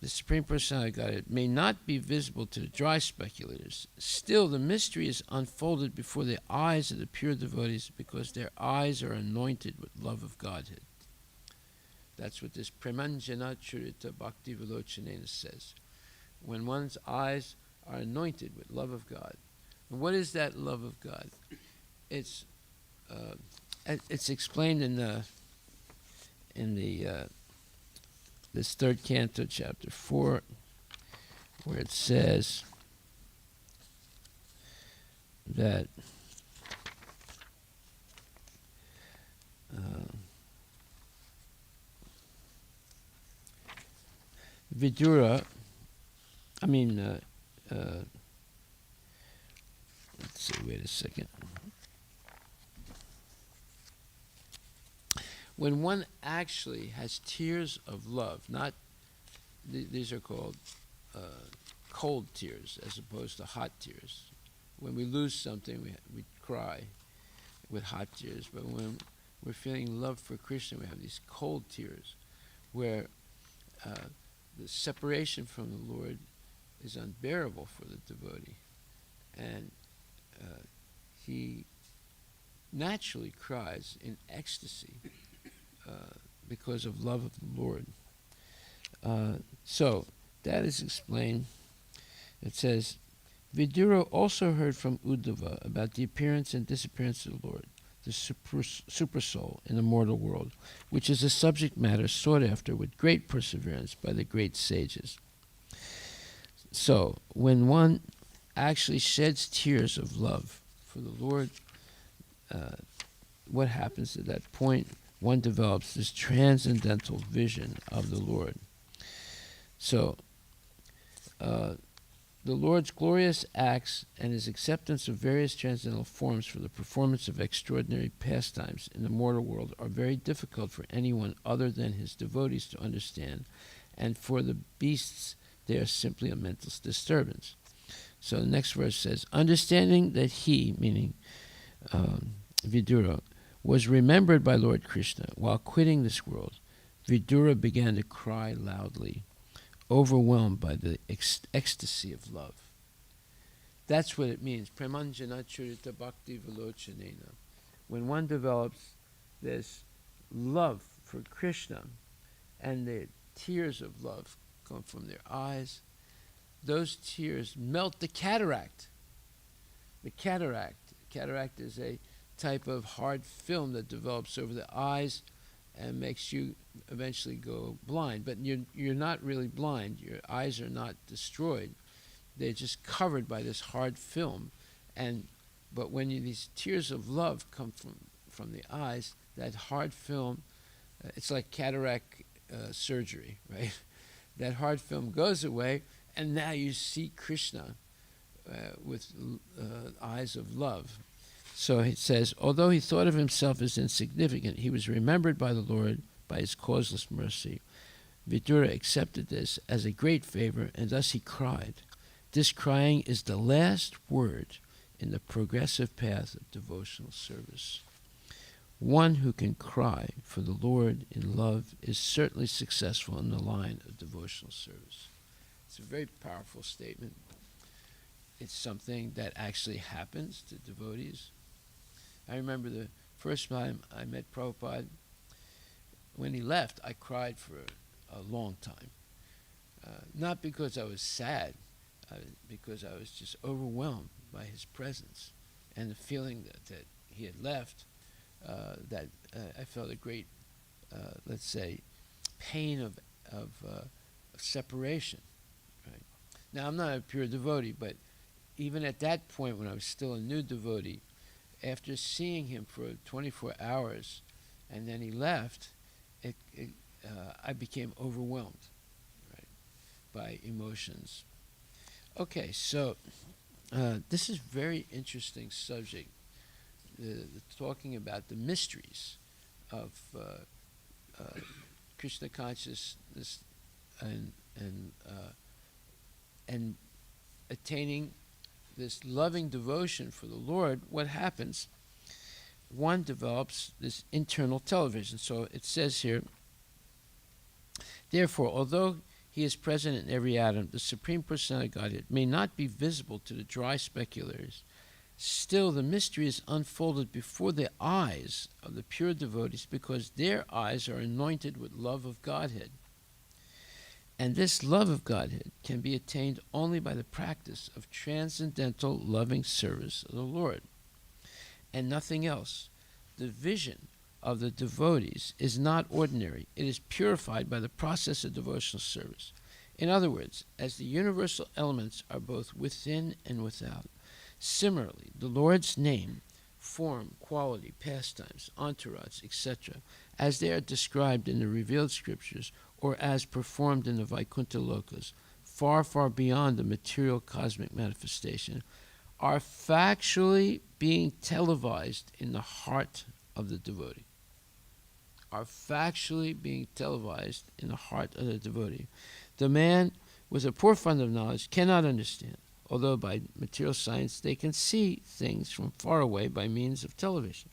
The Supreme Personality of Godhead may not be visible to the dry speculators. Still, the mystery is unfolded before the eyes of the pure devotees, because their eyes are anointed with love of Godhead. That's what this Premanjana Churita Bhakti Vilochanena says. When one's eyes are anointed with love of God. And what is that love of God? It's explained in this third canto, chapter 4, where it says that Vidura, let's see, wait a second. When one actually has tears of love, not these are called cold tears as opposed to hot tears. When we lose something, we cry with hot tears, but when we're feeling love for Krishna, we have these cold tears, where the separation from the Lord is unbearable for the devotee, and he naturally cries in ecstasy because of love of the Lord. So that is explained. It says, Vidura also heard from Uddhava about the appearance and disappearance of the Lord, the supersoul in the mortal world, which is a subject matter sought after with great perseverance by the great sages. So, when one actually sheds tears of love for the Lord, what happens at that point? One develops this transcendental vision of the Lord. So, the Lord's glorious acts and his acceptance of various transcendental forms for the performance of extraordinary pastimes in the mortal world are very difficult for anyone other than his devotees to understand, and for the beasts they are simply a mental disturbance. So the next verse says, understanding that he, meaning Vidura, was remembered by Lord Krishna while quitting this world, Vidura began to cry loudly, overwhelmed by the ecstasy of love. That's what it means. Premanjana churita bhakti vilochanena. When one develops this love for Krishna and the tears of love come from their eyes, those tears melt the cataract. The cataract is a type of hard film that develops over the eyes and makes you eventually go blind. But you're not really blind. Your eyes are not destroyed. They're just covered by this hard film. But when these tears of love come from the eyes, that hard film, it's like cataract surgery, right? That hard film goes away, and now you see Krishna with eyes of love. So it says, although he thought of himself as insignificant, he was remembered by the Lord by his causeless mercy. Vidura accepted this as a great favor, and thus he cried. This crying is the last word in the progressive path of devotional service. One who can cry for the Lord in love is certainly successful in the line of devotional service. It's a very powerful statement. It's something that actually happens to devotees. I remember the first time I met Prabhupada. When he left, I cried for a long time. Not because I was sad, because I was just overwhelmed by his presence and the feeling that he had left, that I felt a great, let's say, pain of separation. Right? Now, I'm not a pure devotee, but even at that point when I was still a new devotee, after seeing him for 24 hours and then he left, I became overwhelmed, right, by emotions. Okay, so this is a very interesting subject, talking about the mysteries of Krishna consciousness and attaining this loving devotion for the Lord. What happens? One develops this internal television. So it says here, therefore, although he is present in every atom, the Supreme Personality of Godhead may not be visible to the dry speculators. Still, the mystery is unfolded before the eyes of the pure devotees because their eyes are anointed with love of Godhead. And this love of Godhead can be attained only by the practice of transcendental loving service of the Lord, and nothing else. The vision of the devotees is not ordinary. It is purified by the process of devotional service. In other words, as the universal elements are both within and without, similarly, the Lord's name, form, quality, pastimes, entourage, etc., as they are described in the revealed scriptures, or as performed in the Vaikuntha Lokas, far, far beyond the material cosmic manifestation, are factually being televised in the heart of the devotee. Are factually being televised in the heart of the devotee. The man with a poor fund of knowledge cannot understand, although by material science they can see things from far away by means of television.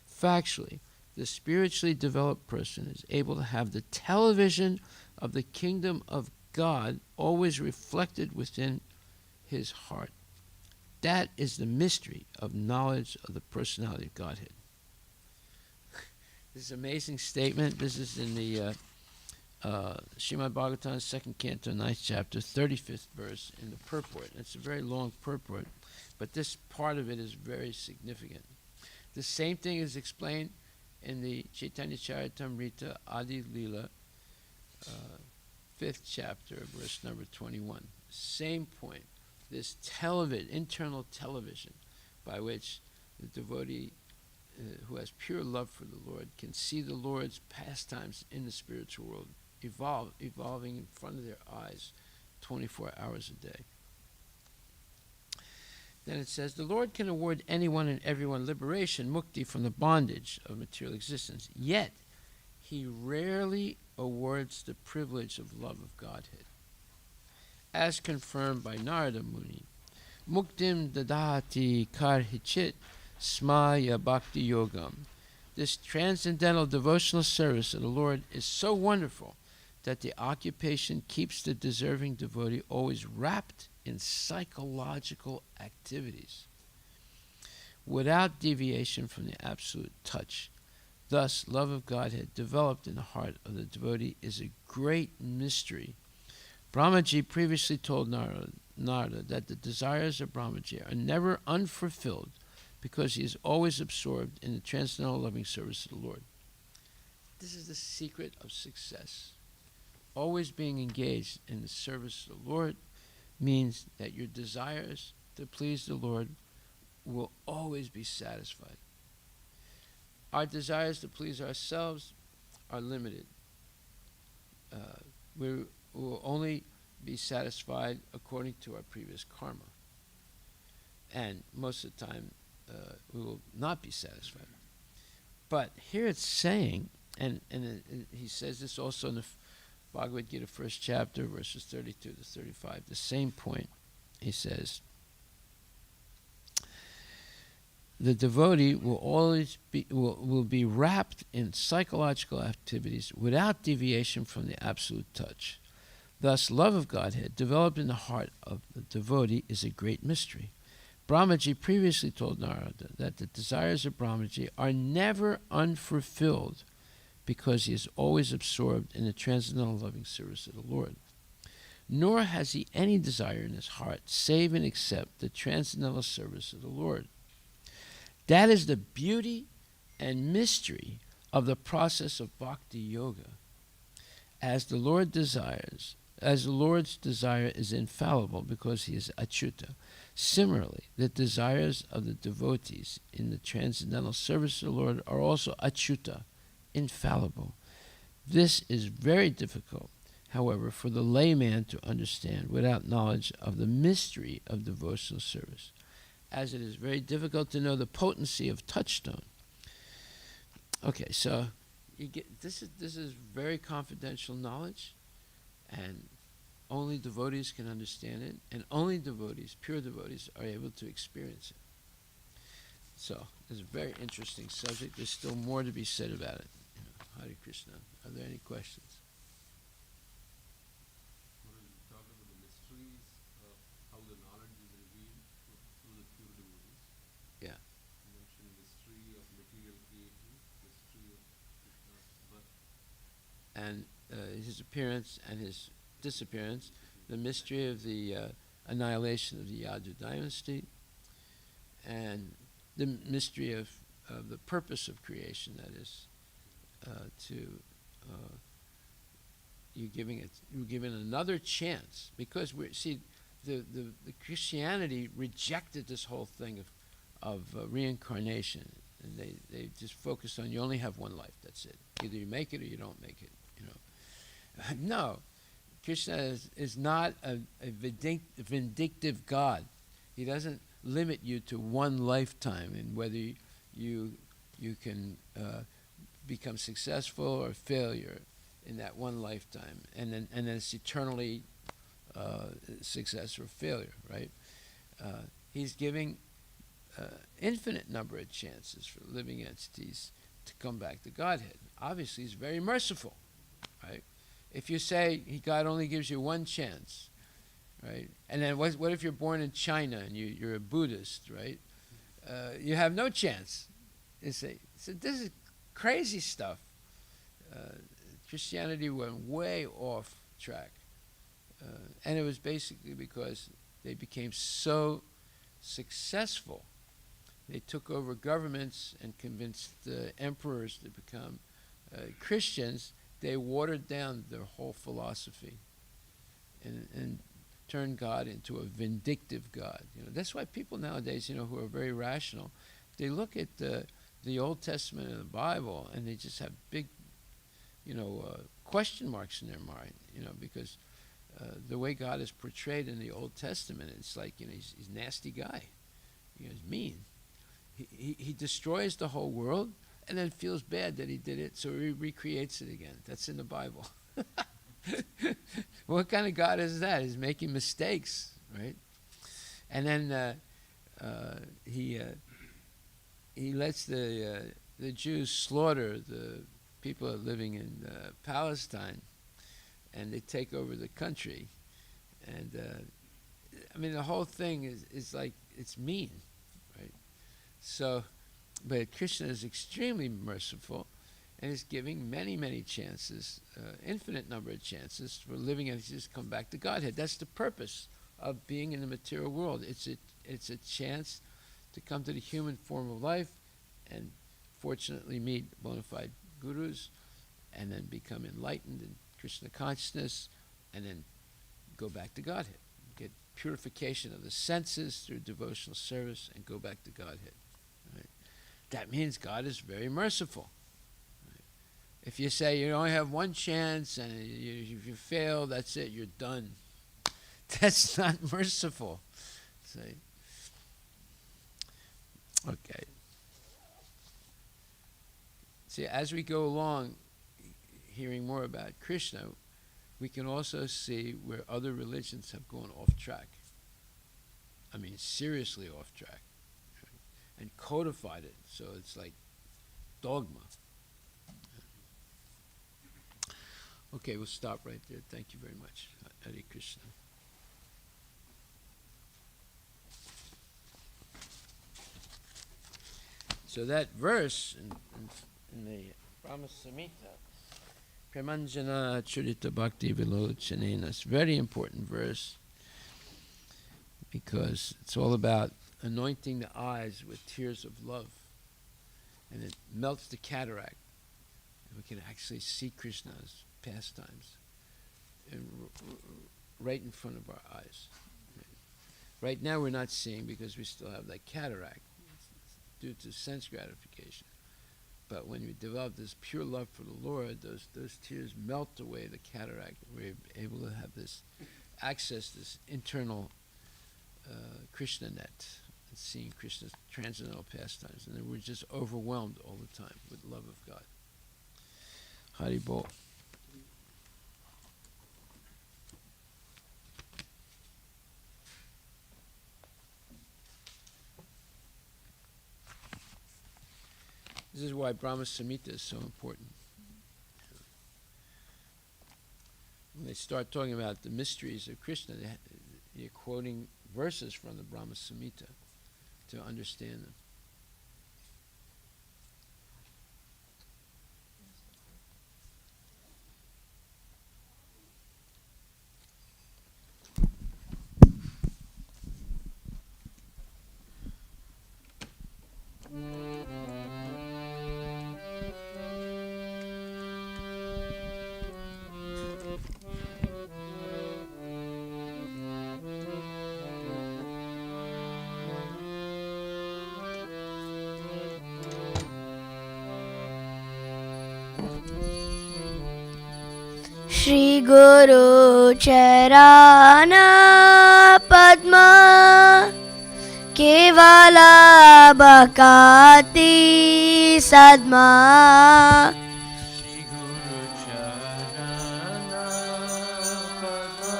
Factually, the spiritually developed person is able to have the television of the kingdom of God always reflected within his heart. That is the mystery of knowledge of the personality of Godhead. This is an amazing statement. This is in the Srimad Bhagavatam, 2nd Canto, 9th chapter, 35th verse in the purport. It's a very long purport, but this part of it is very significant. The same thing is explained in the Chaitanya Charitamrita Adi Lila, 5th chapter, verse number 21. Same point. This internal television by which the devotee who has pure love for the Lord can see the Lord's pastimes in the spiritual world evolving in front of their eyes 24 hours a day. Then it says, the Lord can award anyone and everyone liberation, mukti, from the bondage of material existence. Yet, he rarely awards the privilege of love of Godhead. As confirmed by Narada Muni, muktim dadati karhichit smaya bhakti yogam. This transcendental devotional service of the Lord is so wonderful that the occupation keeps the deserving devotee always wrapped in psychological activities without deviation from the absolute touch. Thus, love of Godhead developed in the heart of the devotee is a great mystery. Brahmaji previously told Narada that the desires of Brahmaji are never unfulfilled because he is always absorbed in the transcendental loving service of the Lord. This is the secret of success. Always being engaged in the service of the Lord means that your desires to please the Lord will always be satisfied. Our desires to please ourselves are limited. We will only be satisfied according to our previous karma. And most of the time, we will not be satisfied. But here it's saying, and he says this also in the Bhagavad Gita, 1st chapter, verses 32 to 35, the same point. He says, the devotee will always be wrapped in psychological activities without deviation from the absolute touch. Thus, love of Godhead, developed in the heart of the devotee, is a great mystery. Brahmaji previously told Narada that the desires of Brahmaji are never unfulfilled because he is always absorbed in the transcendental loving service of the Lord. Nor has he any desire in his heart save and except the transcendental service of the Lord. That is the beauty and mystery of the process of bhakti yoga. As the Lord's desire is infallible because he is achyuta, similarly, the desires of the devotees in the transcendental service of the Lord are also achyuta, infallible. This is very difficult, however, for the layman to understand without knowledge of the mystery of devotional service, as it is very difficult to know the potency of touchstone. Okay, so this is very confidential knowledge, and only devotees can understand it, and only devotees, pure devotees, are able to experience it. So it's a very interesting subject. There's still more to be said about it. Hare Krishna. Are there any questions? When you talk about the mysteries of how the knowledge is revealed through the pure devotees, Yeah. you mentioned mystery of material creation, mystery of Krishna's birth. And his appearance and his disappearance, the mystery of the annihilation of the Yadu dynasty, and the mystery of the purpose of creation, that is, you're given another chance, because the Christianity rejected this whole thing of reincarnation, and they just focused on you only have one life. That's it. Either you make it or you don't make it. No, Krishna is not a vindictive God. He doesn't limit you to one lifetime and whether you can become successful or failure in that one lifetime, and then it's eternally success or failure, right? He's giving infinite number of chances for living entities to come back to Godhead. Obviously, he's very merciful, right? If you say God only gives you one chance, right? And then what if you're born in China and you're a Buddhist, right? You have no chance. You say, so this is crazy stuff. Christianity went way off track. And it was basically because they became so successful. They took over governments and convinced emperors to become Christians. They watered down their whole philosophy and turned God into a vindictive God. That's why people nowadays, who are very rational, they look at the Old Testament and the Bible and they just have big, question marks in their mind, because the way God is portrayed in the Old Testament, it's like, he's a nasty guy. He's mean. He destroys the whole world and then feels bad that he did it, so he recreates it again. That's in the Bible. What kind of God is that? He's making mistakes, right? And then he lets the Jews slaughter the people living in Palestine, and they take over the country. And the whole thing is like, it's mean, right? So, but Krishna is extremely merciful and is giving many, many chances, infinite number of chances for living and just come back to Godhead. That's the purpose of being in the material world. It's a chance to come to the human form of life and fortunately meet bona fide gurus and then become enlightened in Krishna consciousness and then go back to Godhead. Get purification of the senses through devotional service and go back to Godhead. Right? That means God is very merciful. Right? If you say you only have one chance and if you fail, that's it, you're done. That's not merciful. See? Okay. See, as we go along, hearing more about Krishna, we can also see where other religions have gone off track. Seriously off track. Right? And codified it, so it's like dogma. Okay, we'll stop right there. Thank you very much. Hare Krishna. So that verse in the Brahma Samhita, Premanjana Churita Bhakti Vilochanena, it's a very important verse because it's all about anointing the eyes with tears of love. And it melts the cataract. And we can actually see Krishna's pastimes right in front of our eyes. Right now we're not seeing because we still have that cataract due to sense gratification. But when we develop this pure love for the Lord, those tears melt away the cataract. We're able to have this access, this internal Krishna net, and seeing Krishna's transcendental pastimes. And then we're just overwhelmed all the time with love of God. Hari Bol. This is why Brahma Samhita is so important. When they start talking about the mysteries of Krishna, they're quoting verses from the Brahma Samhita to understand them. Shri Guru Charana Padma Kevala Bhakati Sadma Shri Guru Charana Padma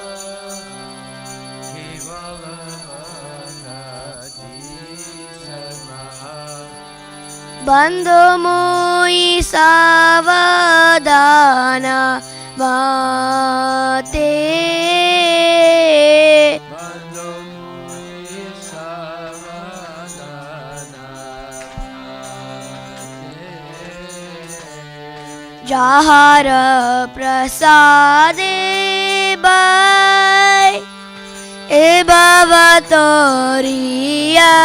Kevala Bhakati Sadma Bandhu Mui Savadana Mate যাহার প্রসাদে by এ বাবা তরিয়া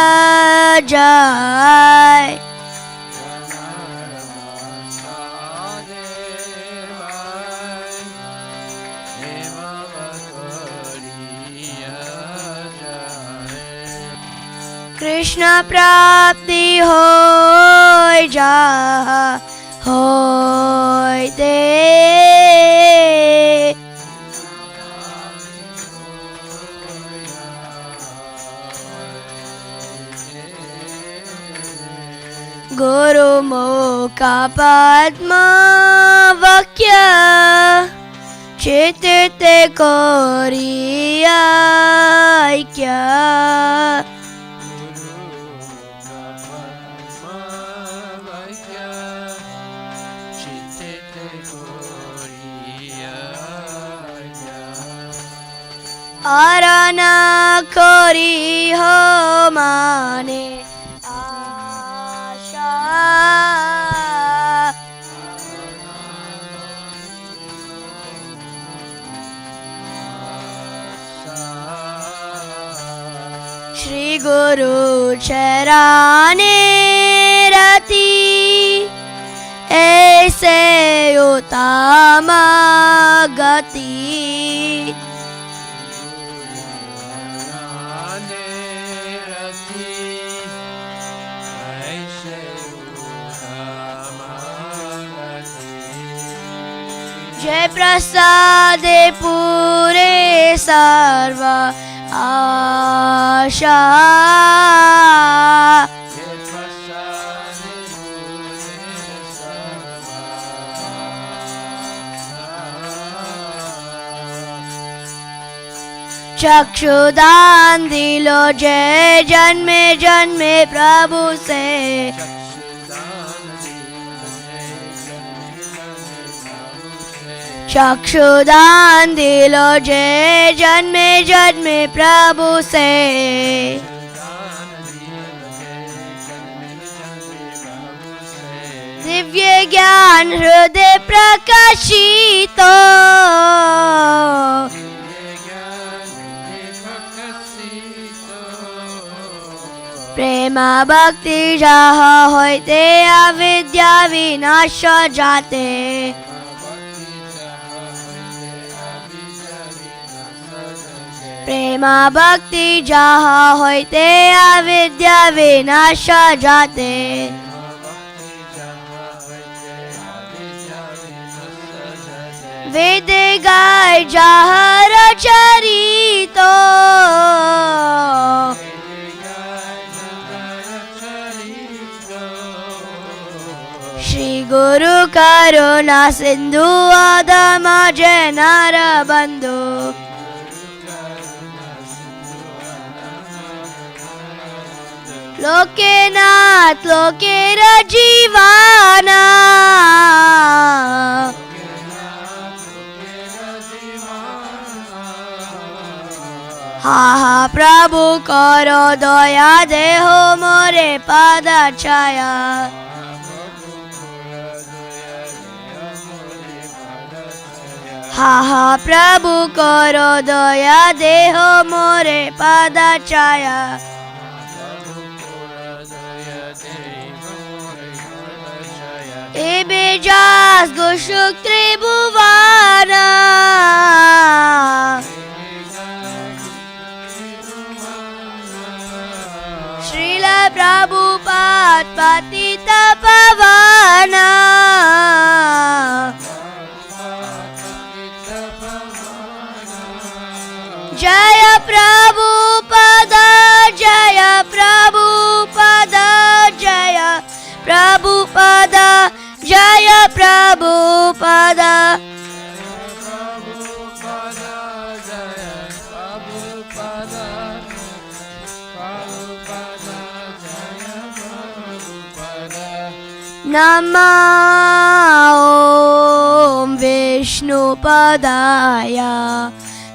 যায়। কৃষ্ণ প্রাপ্তি হয় যাহা হইতে গুরু মুখ পদ্ম বাক্য চিত্তে করিয়া ঐক্য। আরানা করি হো মানে আশা শ্রী গুরু চরণে রতি ऐसे उत्तम गति। जय प्रसादे पूरे सर्व आशा चक्षुदान दिलो जय जन्मे जन्मे प्रभु से चक्षुदान दिलो जय जन्मे जन्मे प्रभु से दिव्य ज्ञान हृदय प्रकाशित प्रेम भक्ति जहाँ होते अविद्या विनाश जाते प्रेम भक्ति जहाँ होते अविद्या विनाश जाते वेद गाय जहाँ रचरितो श्री गुरु करुणा सिंधु आदम जनार बंधु लोके नाथ लोके रजीवाना हा हा प्रभु करो दया देहो मोरे पद छाया हा हा प्रभु करो दया देहो मोरे पद छाया एबे जास गुशुक त्रिभुवाना श्रील प्रभुपाद पतित पावना जय प्रभुपाद जय प्रभुपाद जय प्रभुपाद जय प्रभुपाद नमो ॐ विष्णुपदाय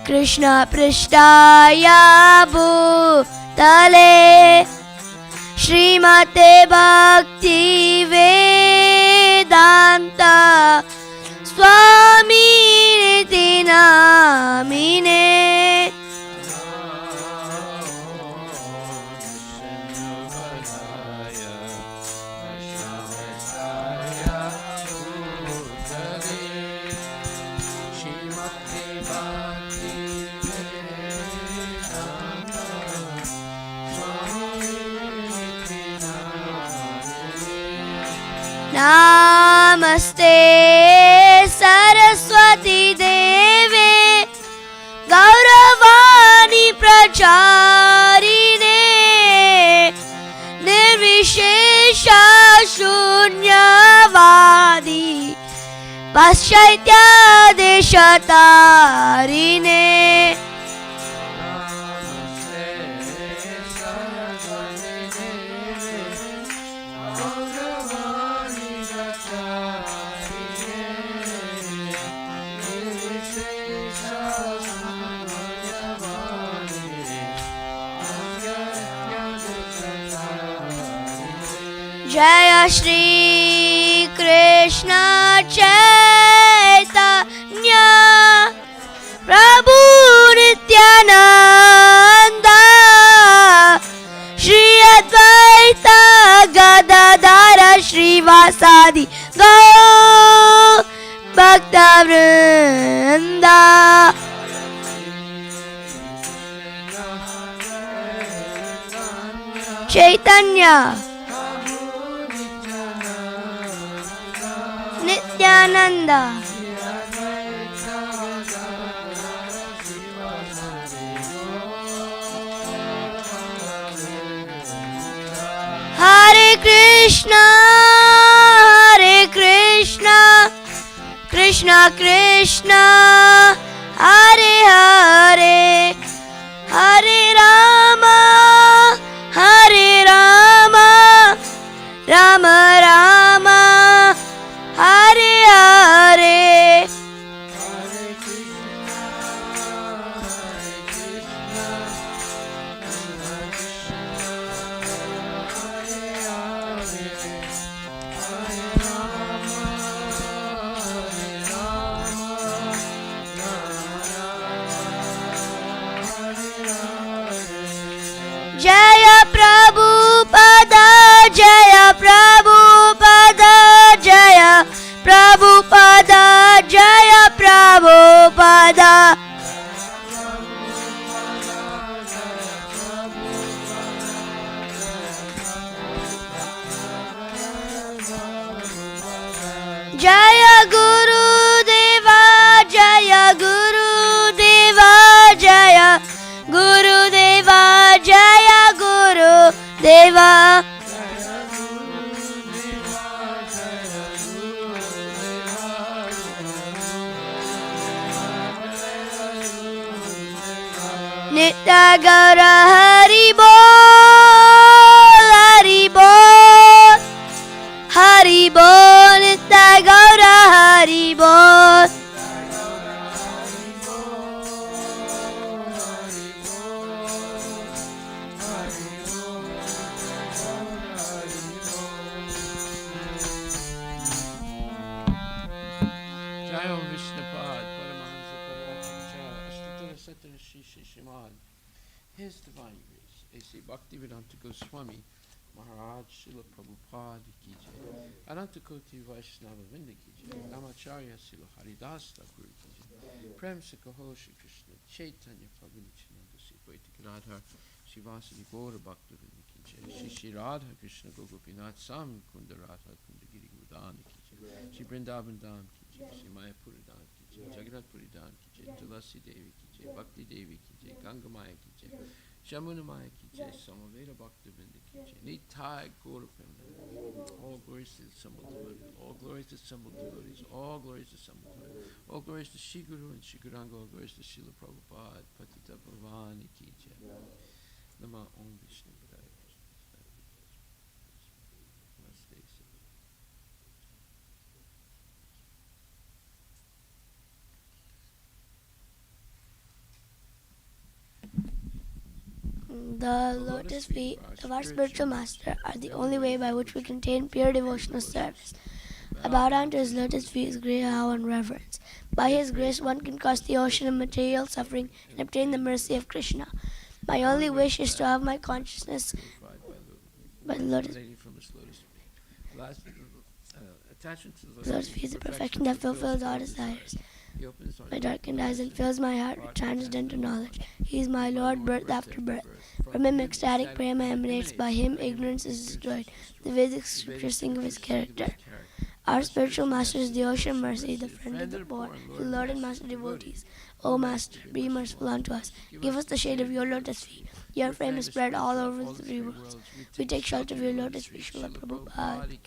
कृष्णपृष्ठाय भूतले श्रीमते भक्ति वेदांत Namaste Saraswati Deve Gauravani Pracharine Nirvishesha Shunyavadi Paschatya Deshatarine Jaya Shri Krishna Chaitanya Prabhu Nityananda Shri Advaita Gadadara Shrivasadi Gaur Bhakta Vrinda Chaitanya Nityananda Hare Krishna Krishna Krishna Hare Hare Hare Rama Rama Rama Hare Hare Jaya Prabhupada Jaya Prabhupada Jaya Prabhupada Jaya Prabhupada Jaya Guru Deva Jaya Guru Deva Jaya Guru Deva Jaya Guru Deva Nitya Gaura Hari Bol Hari Bol Hari Bol Nitya Gaura Hari Bol Jayo Vishnupad Paramahansa Paramahansa Ashtatara Satara Shri Shri Srimad His Divine Grace A.C. Bhaktivedanta Goswami Maharaj Srila Prabhupada Ki Jai Ananta Koti Vaishnava Vrinda Ki Jai Namacharya Srila Haridas Thakur Ki Jai Prem Se Kaho Shri Krishna Chaitanya Prabhu Nityananda Sri Advaita Gadadhar Shri Vasadi Gaura Bhakta Vrinda Ki Jai Shri Shri Radha Krishna Gopinath Sam Kunda Radha Kunda Giri Govardhana Ki Jai Shri Vrindavan Dham Ki Jai Shri Mayapur Dham Ki Jai Jagannath Puri Dham Ki Jai Tulasi Devi Ki Jai Bhakti Devi Ki Jai Ganga Maya Ki Jai Shamuna Maya Ki Jai Samaveda Bhakta Vrinda Ki Jai Nitai Gaura Premananda All glories to the assembled devotees, all glories to assembled devotees, all glories to assembled devotees, all glories to Shri Guru and Shri Guranga, all glories to Srila Prabhupada, Patita Bhavani Ki Jai Nama Om Vishnu Padaya Krishna Namaste Sri The lotus feet of our spiritual master are the only way by which we can attain pure devotional service. I bow down to his lotus feet with great awe and reverence. By his grace, one can cross the ocean of material suffering and obtain the mercy of Krishna. My only wish is to have my consciousness by the lotus. Lotus feet is the perfection that fulfills all desires. My darkened eyes and fills my heart with transcendental knowledge. He is my Lord, birth after birth. From him ecstatic prema emanates. By him ignorance is destroyed. The Vedic scriptures sing of his character. Our spiritual master is the ocean mercy, the friend of the poor, the Lord and Master devotees. O Master, be merciful unto us. Give us the shade of your lotus feet. Your fame is spread all over the three worlds. We take shelter of your lotus feet, Srila Prabhupada.